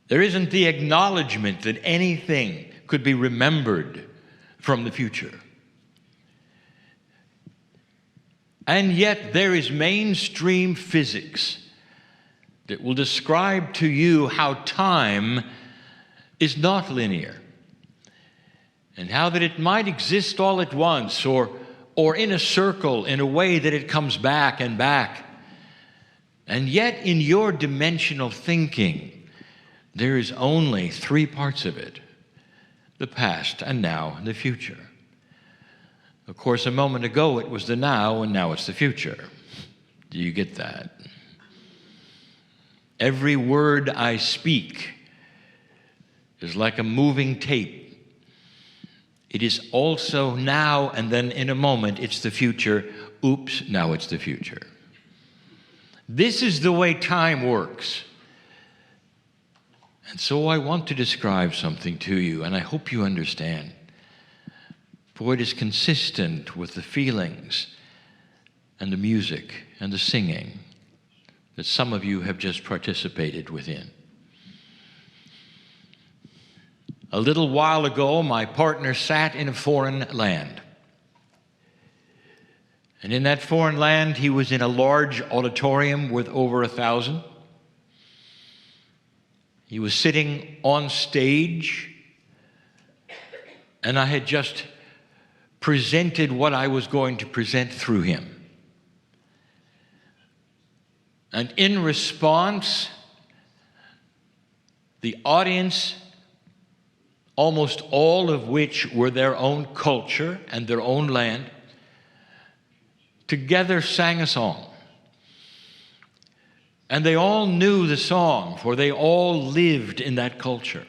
B: There isn't the acknowledgement that anything could be remembered from the future. And yet there is mainstream physics that will describe to you how time is not linear, and how that it might exist all at once or in a circle in a way that it comes back and back. And yet in your dimensional thinking, there is only three parts of it: the past and now and the future. Of course, a moment ago it was the now, and now it's the future. Do you get that? Every word I speak is like a moving tape. It is also now, and then in a moment it's the future. Oops, now it's the future. This is the way time works. And so I want to describe something to you, and I hope you understand. For it is consistent with the feelings and the music and the singing that some of you have just participated within. A little while ago, my partner sat in a foreign land. And in that foreign land, he was in a large auditorium with over 1,000. He was sitting on stage, and I had just presented what I was going to present through him. And in response, the audience, almost all of which were their own culture and their own land, together sang a song. And they all knew the song, for they all lived in that culture.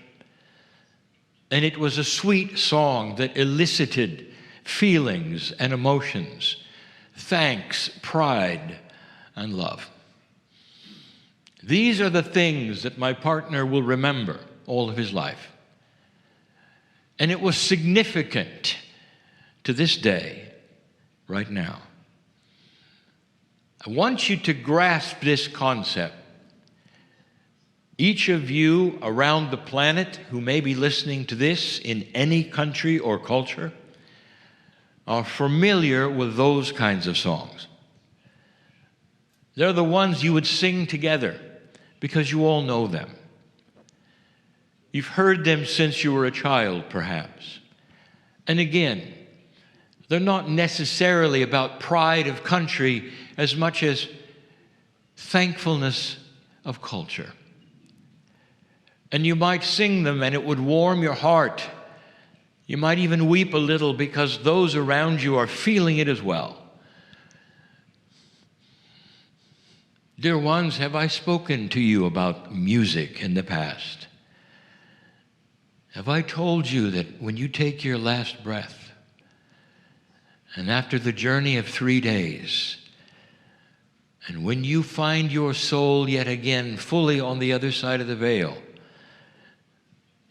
B: And it was a sweet song that elicited feelings and emotions, thanks, pride, and love. These are the things that my partner will remember all of his life. And it was significant to this day, right now. I want you to grasp this concept. Each of you around the planet who may be listening to this in any country or culture are familiar with those kinds of songs. They're the ones you would sing together because you all know them. You've heard them since you were a child, perhaps. And again, they're not necessarily about pride of country as much as thankfulness of culture. And you might sing them and it would warm your heart. You might even weep a little because those around you are feeling it as well. Dear ones, have I spoken to you about music in the past? Have I told you that when you take your last breath, and after the journey of 3 days, and when you find your soul yet again fully on the other side of the veil,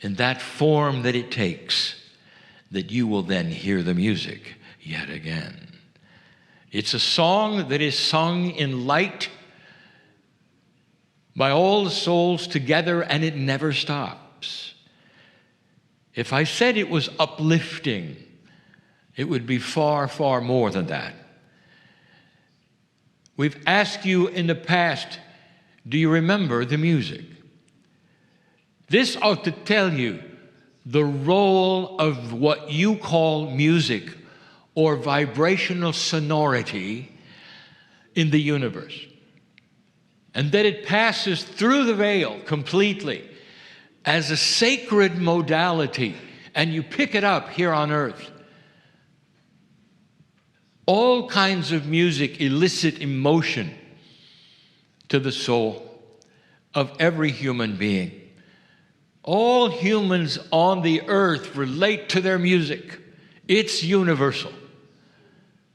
B: in that form that it takes, that you will then hear the music yet again. It's a song that is sung in light by all the souls together, and it never stops. If I said it was uplifting, it would be far, far more than that. We've asked you in the past, do you remember the music? This ought to tell you the role of what you call music or vibrational sonority in the universe. And that it passes through the veil completely as a sacred modality, and you pick it up here on earth. All kinds of music elicit emotion to the soul of every human being. All humans on the earth relate to their music. It's universal.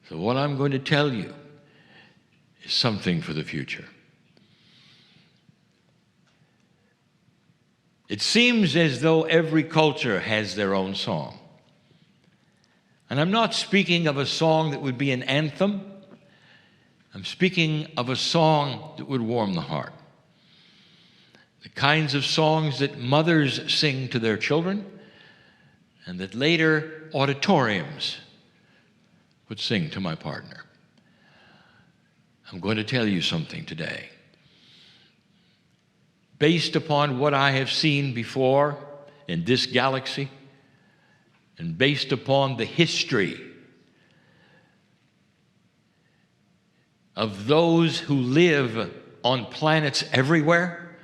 B: So what I'm going to tell you is something for the future. It seems as though every culture has their own song. And I'm not speaking of a song that would be an anthem. I'm speaking of a song that would warm the heart. The kinds of songs that mothers sing to their children, and that later auditoriums would sing to my partner. I'm going to tell you something today. Based upon what I have seen before in this galaxy, and based upon the history of those who live on planets everywhere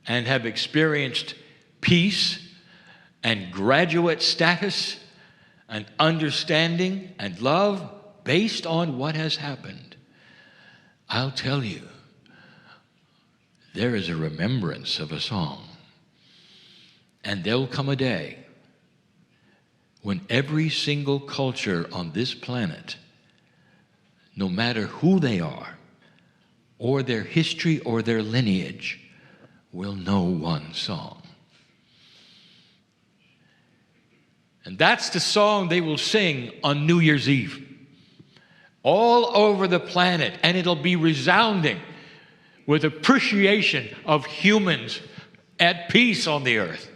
B: and have experienced peace and graduate status and understanding and love based on what has happened, I'll tell you, there is a remembrance of a song. And there'll come a day when every single culture on this planet, no matter who they are, or their history or their lineage, will know one song. And that's the song they will sing on New Year's Eve, all over the planet, and it'll be resounding with appreciation of humans at peace on the earth.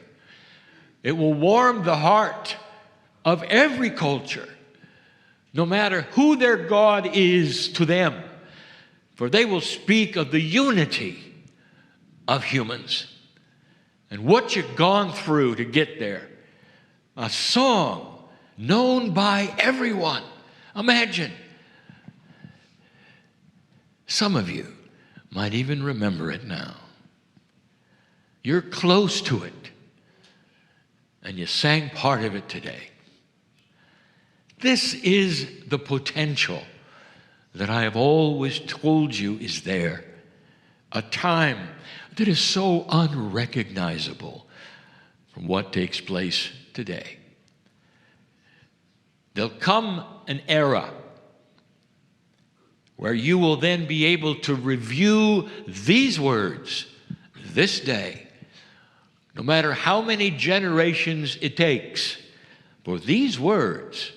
B: It will warm the heart of every culture, no matter who their God is to them, for they will speak of the unity of humans and what you've gone through to get there. A song known by everyone. Imagine. Some of you might even remember it now. You're close to it, and you sang part of it today. This is the potential that I have always told you is there. A time that is so unrecognizable from what takes place today. There'll come an era where you will then be able to review these words this day, no matter how many generations it takes, for these words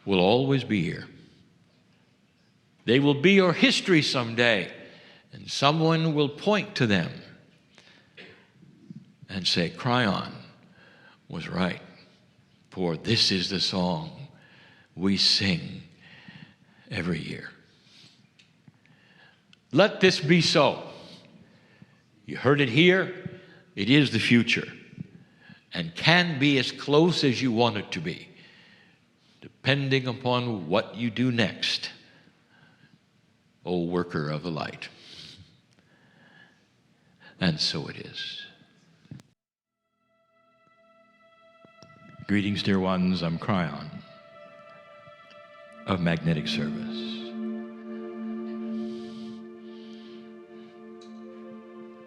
B: will always be here. They will be your history someday, and someone will point to them and say, Kryon was right, for this is the song we sing every year. Let this be so. You heard it here. It is the future and can be as close as you want it to be, depending upon what you do next, O worker of the light. And so it is. Greetings, dear ones. I'm Kryon of Magnetic Service.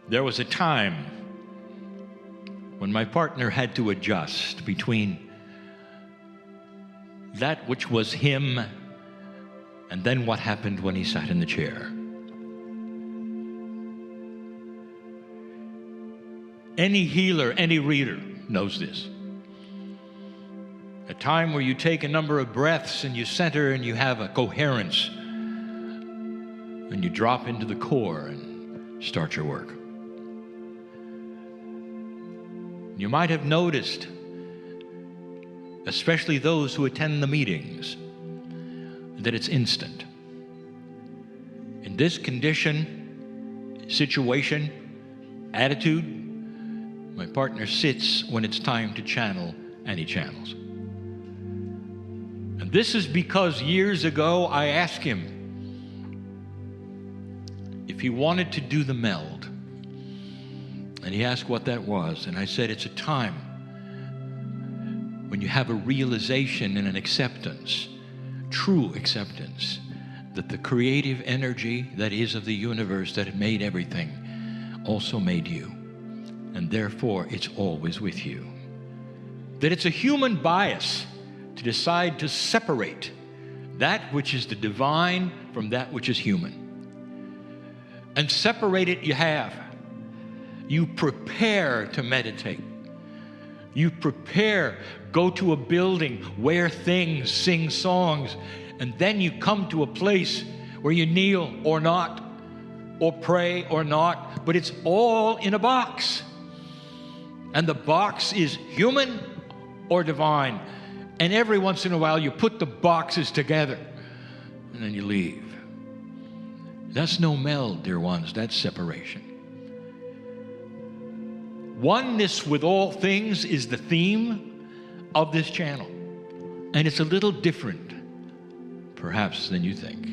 B: There was a time when my partner had to adjust between that which was him and then what happened when he sat in the chair. Any healer, any reader knows this. A time where you take a number of breaths and you center and you have a coherence, and you drop into the core and start your work. You might have noticed, especially those who attend the meetings, that it's instant. In this condition, situation, attitude, my partner sits when it's time to channel, and he channels. And this is because years ago I asked him if he wanted to do the meld. And he asked what that was. And I said, it's a time when you have a realization and an acceptance, true acceptance, that the creative energy that is of the universe that made everything also made you. And therefore, it's always with you. That it's a human bias to decide to separate that which is the divine from that which is human. And separate it you have. You prepare to meditate. You prepare, go to a building, wear things, sing songs, and then you come to a place where you kneel or not, or pray or not, but it's all in a box. And the box is human or divine. And every once in a while you put the boxes together and then you leave. That's no meld, dear ones, that's separation. Oneness with all things is the theme of this channel. And it's a little different, perhaps, than you think.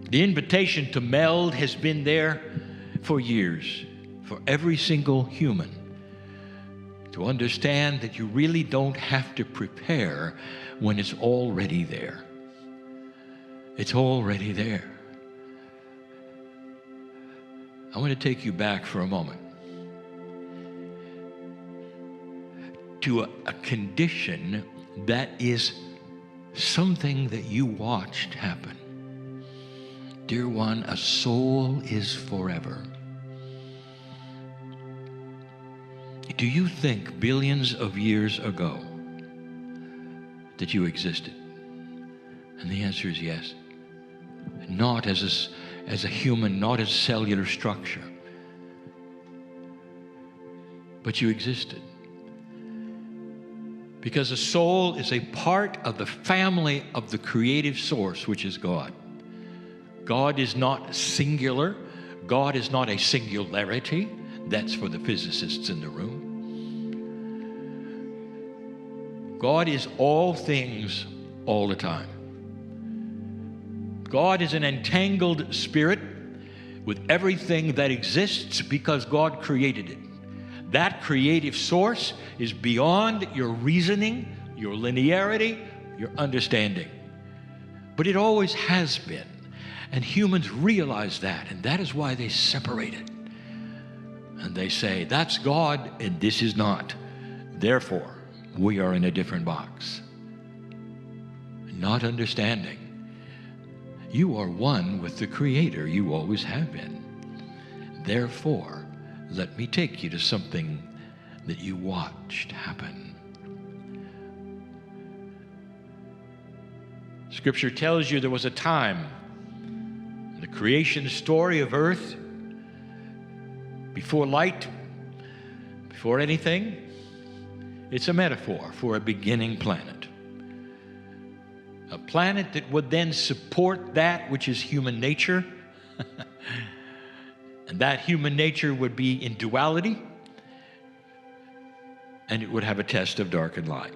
B: The invitation to meld has been there for years, for every single human, to understand that you really don't have to prepare when it's already there. It's already there. I want to take you back for a moment to a condition that is something that you watched happen. Dear one, a soul is forever. Do you think billions of years ago that you existed? And the answer is yes. Not as a human, not as cellular structure, but you existed. Because a soul is a part of the family of the creative source, which is God. God is not singular. God is not a singularity. That's for the physicists in the room. God is all things all the time. God is an entangled spirit with everything that exists because God created it. That creative source is beyond your reasoning, your linearity, your understanding. But it always has been. And humans realize that, and that is why they separate it. And they say, that's God and this is not. Therefore, we are in a different box. Not understanding. You are one with the Creator. You always have been. Therefore, let me take you to something that you watched happen. Scripture tells you there was a time in the creation story of earth, before light, before anything. It's a metaphor for a beginning planet. A planet that would then support that which is human nature. And that human nature would be in duality. And it would have a test of dark and light.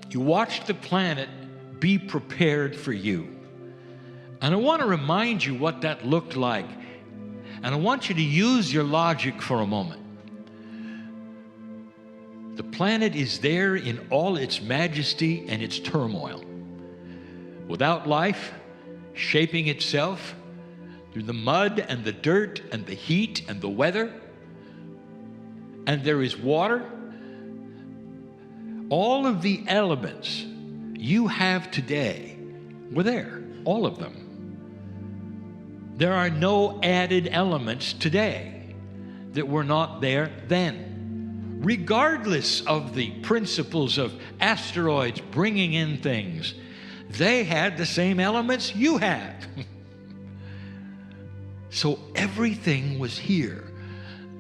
B: You watched the planet be prepared for you. And I want to remind you what that looked like. And I want you to use your logic for a moment. The planet is there in all its majesty and its turmoil. Without life shaping itself, through the mud and the dirt and the heat and the weather. And there is water. All of the elements you have today were there, all of them. There are no added elements today that were not there then. Regardless of the principles of asteroids bringing in things, they had the same elements you had. So everything was here.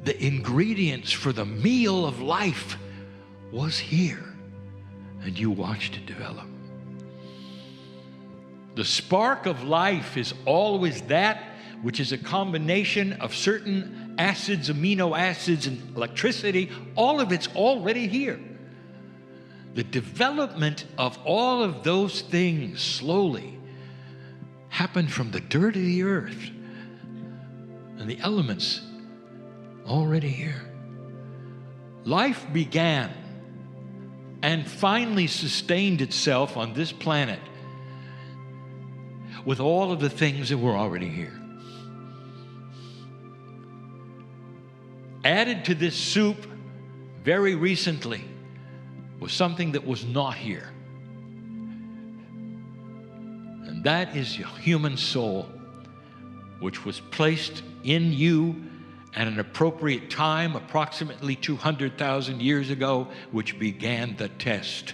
B: The ingredients for the meal of life was here, and you watched it develop. The spark of life is always that which is a combination of certain acids, amino acids, and electricity. All of it's already here. The development of all of those things slowly happened from the dirt of the earth and the elements already here. Life began and finally sustained itself on this planet with all of the things that were already here. Added to this soup very recently was something that was not here. And that is your human soul, which was placed in you at an appropriate time, approximately 200,000 years ago, which began the test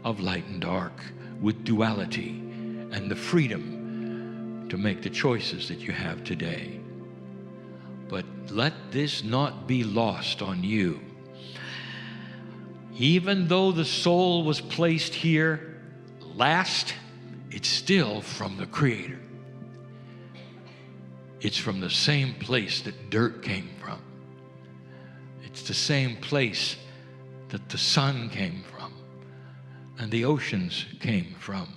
B: of light and dark with duality and the freedom to make the choices that you have today. But let this not be lost on you. Even though the soul was placed here last, it's still from the Creator. It's from the same place that dirt came from. It's the same place that the sun came from and the oceans came from.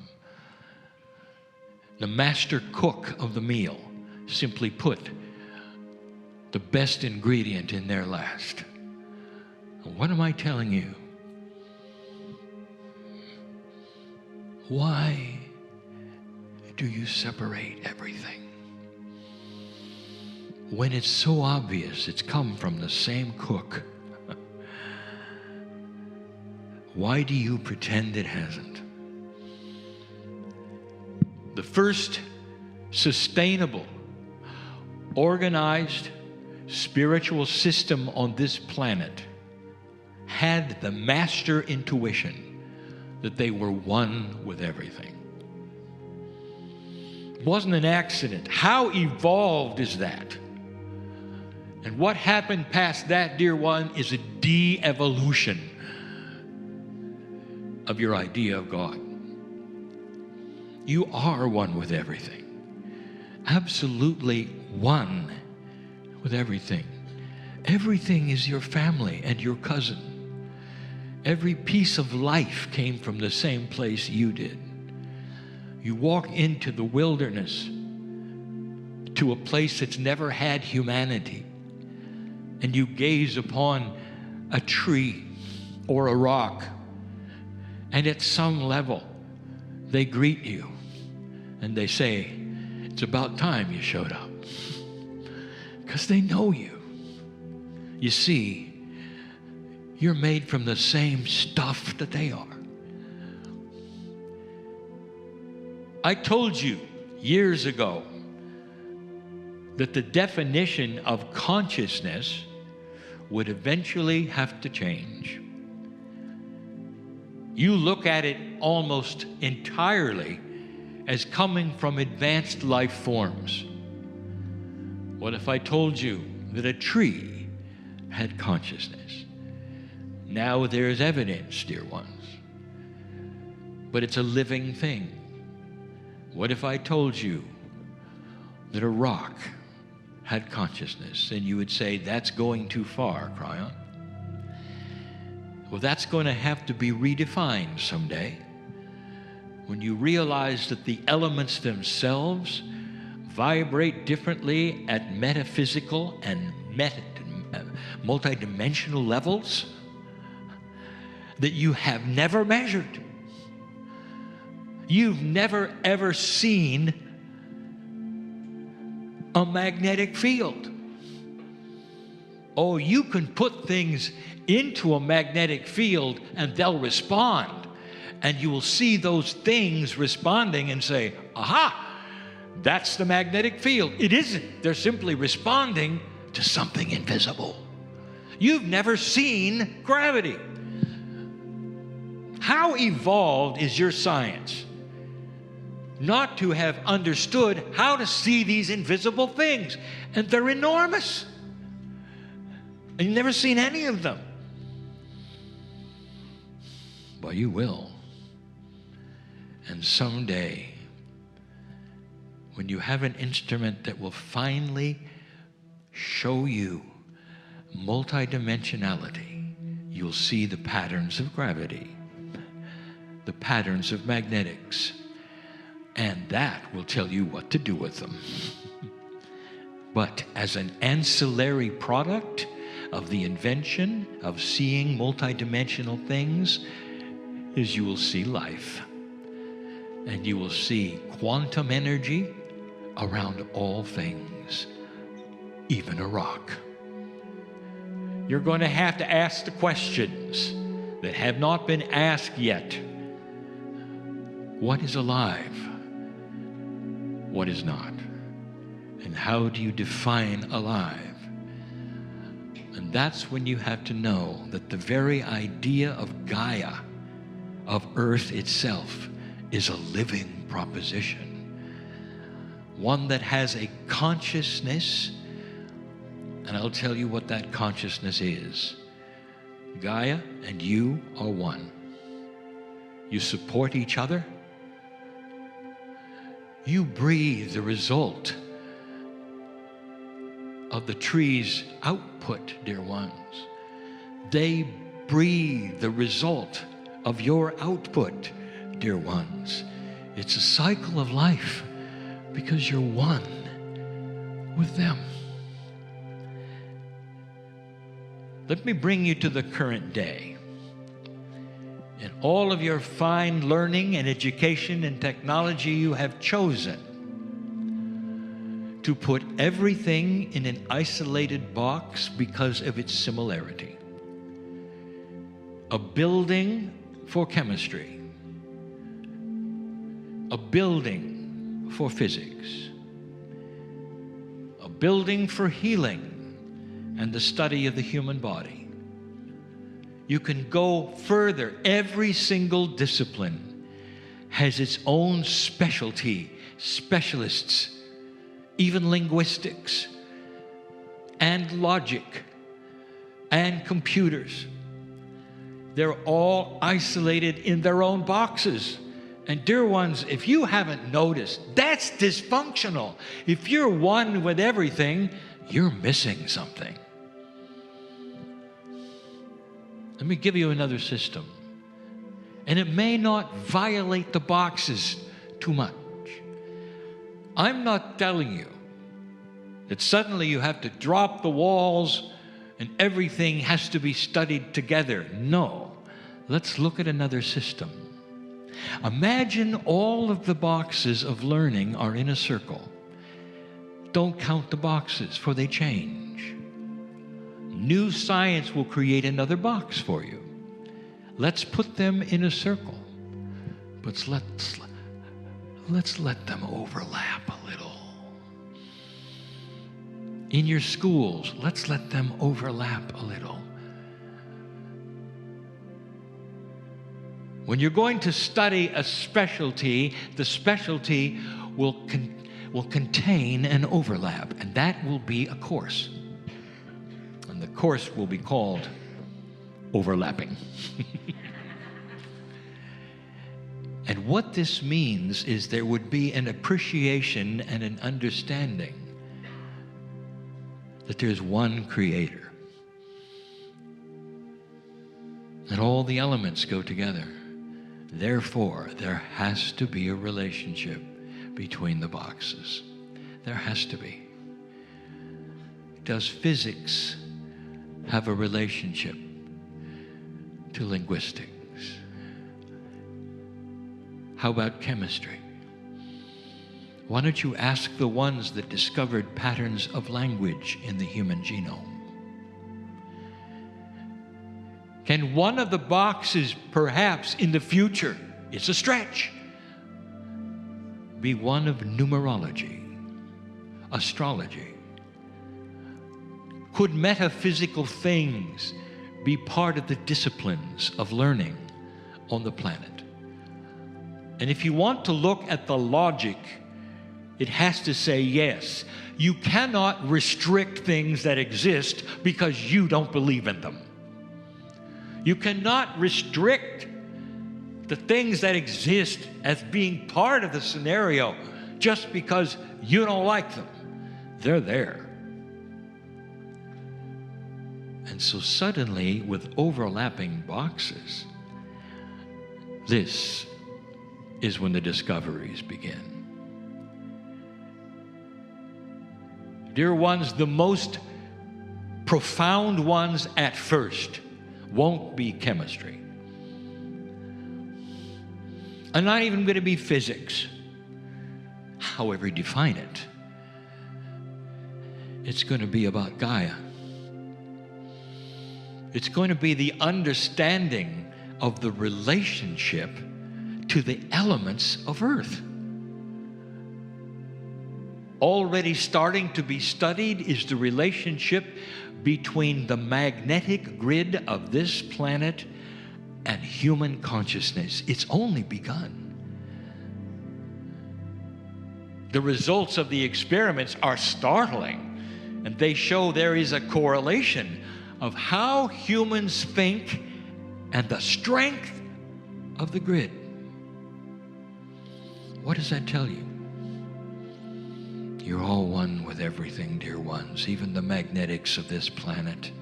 B: The master cook of the meal simply put the best ingredient in there last. What am I telling you? Why do you separate everything when it's so obvious it's come from the same cook? Why do you pretend it hasn't? The first sustainable, organized, spiritual system on this planet had the master intuition that they were one with everything. It wasn't an accident. How evolved is that? And what happened past that, dear one, is a de-evolution of your idea of God. You are one with everything. Absolutely one with everything. Everything is your family and your cousin. Every piece of life came from the same place you did. You walk into the wilderness, to a place that's never had humanity, and you gaze upon a tree or a rock, and at some level they greet you and they say, "It's about time you showed up," because they know you. You see, you're made from the same stuff that they are. I told you years ago that the definition of consciousness would eventually have to change. You look at it almost entirely as coming from advanced life forms. What if I told you that a tree had consciousness? Now there's evidence, dear ones, but it's a living thing. What if I told you that a rock had consciousness? And you would say, that's going too far, Kryon. Well, that's going to have to be redefined someday when you realize that the elements themselves vibrate differently at metaphysical and multidimensional levels that you have never measured. You've never ever seen a magnetic field. Oh, you can put things into a magnetic field and they'll respond. And you will see those things responding and say, aha, that's the magnetic field. It isn't. They're simply responding to something invisible. You've never seen gravity. How evolved is your science not to have understood how to see these invisible things? And they're enormous. And you've never seen any of them. Well, you will. And someday, when you have an instrument that will finally show you multidimensionality, you'll see the patterns of gravity, the patterns of magnetics, and that will tell you what to do with them. But as an ancillary product of the invention of seeing multidimensional things, is you will see life, and you will see quantum energy around all things, even a rock. You're going to have to ask the questions that have not been asked yet. What is alive? What is not? And how do you define alive? And that's when you have to know that the very idea of Gaia, of Earth itself, is a living proposition. One that has a consciousness, and I'll tell you what that consciousness is. Gaia and you are one. You support each other. You breathe the result of the tree's output, dear ones. They breathe the result of your output, dear ones. It's a cycle of life because you're one with them. Let me bring you to the current day. In all of your fine learning and education and technology, you have chosen to put everything in an isolated box because of its similarity. A building for chemistry, a building for physics, a building for healing and the study of the human body. You can go further. Every single discipline has its own specialty, specialists, even linguistics, and logic, and computers. They're all isolated in their own boxes. And dear ones, if you haven't noticed, that's dysfunctional. If you're one with everything, you're missing something. Let me give you another system. And it may not violate the boxes too much. I'm not telling you that suddenly you have to drop the walls and everything has to be studied together. No. Let's look at another system. Imagine all of the boxes of learning are in a circle. Don't count the boxes, for they change. New science will create another box for you. Let's put them in a circle, but let's let them overlap a little. In your schools, let's let them overlap a little. When you're going to study a specialty, the specialty will contain an overlap, and that will be a course. And the course will be called overlapping. And what this means is there would be an appreciation and an understanding that there's one creator. And all the elements go together. Therefore, there has to be a relationship between the boxes. There has to be. Does physics have a relationship to linguistics? How about chemistry? Why don't you ask the ones that discovered patterns of language in the human genome? Can one of the boxes, perhaps in the future, it's a stretch, be one of numerology, astrology? Could metaphysical things be part of the disciplines of learning on the planet? And if you want to look at the logic, it has to say yes. You cannot restrict things that exist because you don't believe in them. You cannot restrict the things that exist as being part of the scenario just because you don't like them. They're there. And so suddenly, with overlapping boxes, this is when the discoveries begin. Dear ones, the most profound ones at first won't be chemistry. And not even going to be physics, however you define it. It's going to be about Gaia. It's going to be the understanding of the relationship to the elements of Earth. Already starting to be studied is the relationship between the magnetic grid of this planet and human consciousness. It's only begun. The results of the experiments are startling, and they show there is a correlation of how humans think and the strength of the grid. What does that tell you? You're all one with everything, dear ones, even the magnetics of this planet,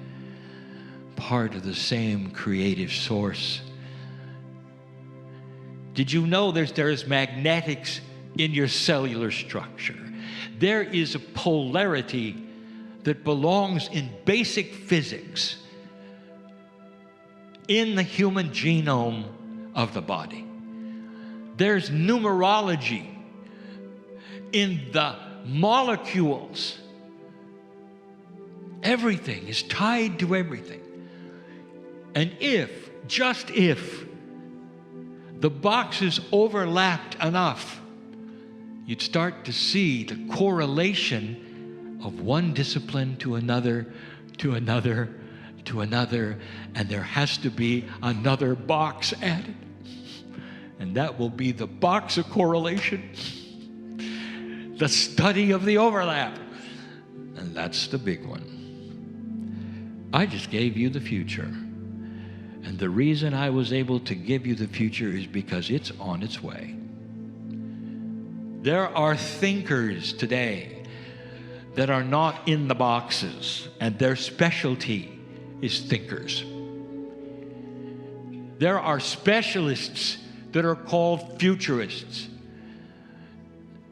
B: part of the same creative source. Did you know there's magnetics in your cellular structure? There is a polarity that belongs in basic physics in the human genome of the body. There's numerology in the molecules. Everything is tied to everything. And if, just if, the boxes overlapped enough, you'd start to see the correlation of one discipline to another, to another, to another, and there has to be another box added. And that will be the box of correlation, the study of the overlap. And that's the big one. I just gave you the future. And the reason I was able to give you the future is because it's on its way. There are thinkers today that are not in the boxes, and their specialty is thinkers. There are specialists that are called futurists,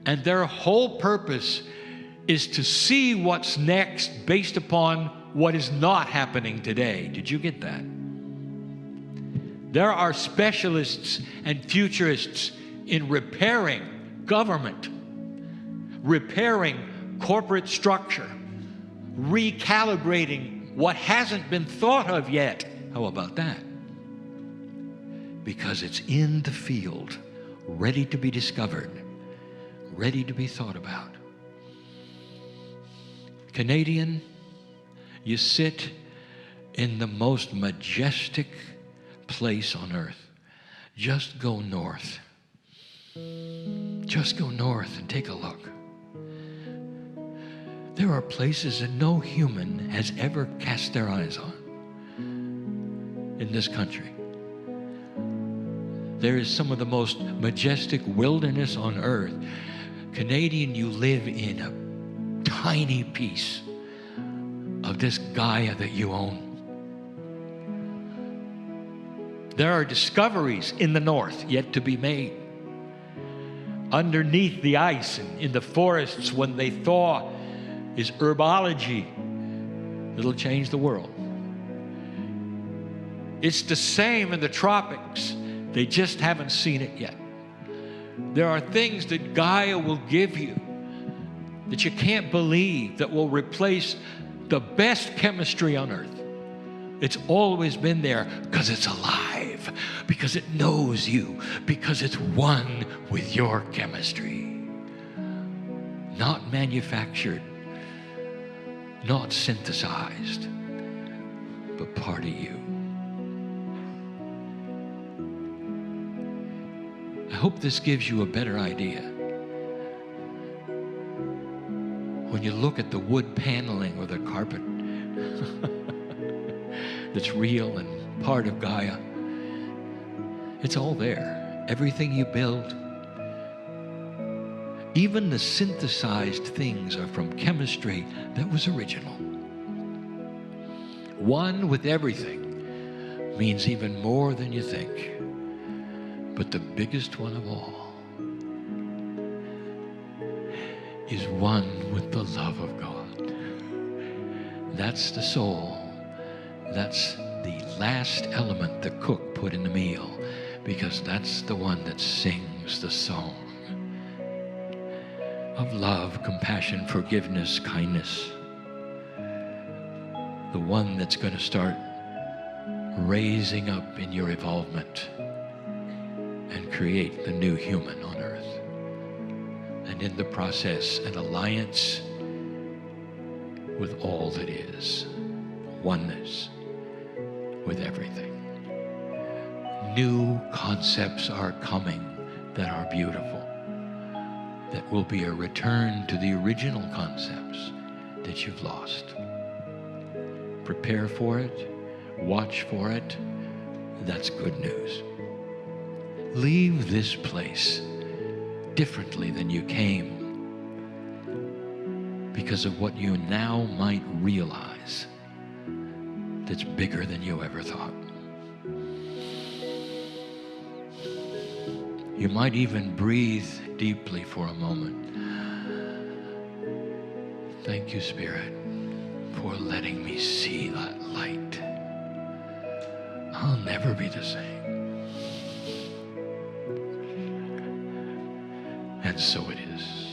B: and their whole purpose is to see what's next based upon what is not happening today. Did you get that? There are specialists and futurists in repairing government, repairing corporate structure, recalibrating what hasn't been thought of yet. How about that? Because it's in the field, ready to be discovered, ready to be thought about. Canadian, you sit in the most majestic place on earth. Just go north. Just go north and take a look. There are places that no human has ever cast their eyes on in this country. There is some of the most majestic wilderness on earth. Canadian, you live in a tiny piece of this Gaia that you own. There are discoveries in the north yet to be made. Underneath the ice and in the forests, when they thaw, is herbology that'll change the world. It's the same in the tropics. They just haven't seen it yet. There are things that Gaia will give you that you can't believe, that will replace the best chemistry on earth. It's always been there because it's alive, because it knows you, because it's one with your chemistry. Not manufactured, not synthesized, but part of you. I hope this gives you a better idea. When you look at the wood paneling or the carpet that's real and part of Gaia, it's all there. Everything you build, even the synthesized things, are from chemistry that was original. One with everything means even more than you think. But the biggest one of all is one with the love of God. That's the soul. That's the last element the cook put in the meal, because that's the one that sings the song of love, compassion, forgiveness, kindness. The one that's going to start raising up in your evolvement and create the new human on earth. And in the process, an alliance with all that is, oneness with everything. New concepts are coming that are beautiful, that will be a return to the original concepts that you've lost. Prepare for it, watch for it. That's good news. Leave this place differently than you came because of what you now might realize that's bigger than you ever thought. You might even breathe deeply for a moment. Thank you, Spirit, for letting me see that light. I'll never be the same. And so it is.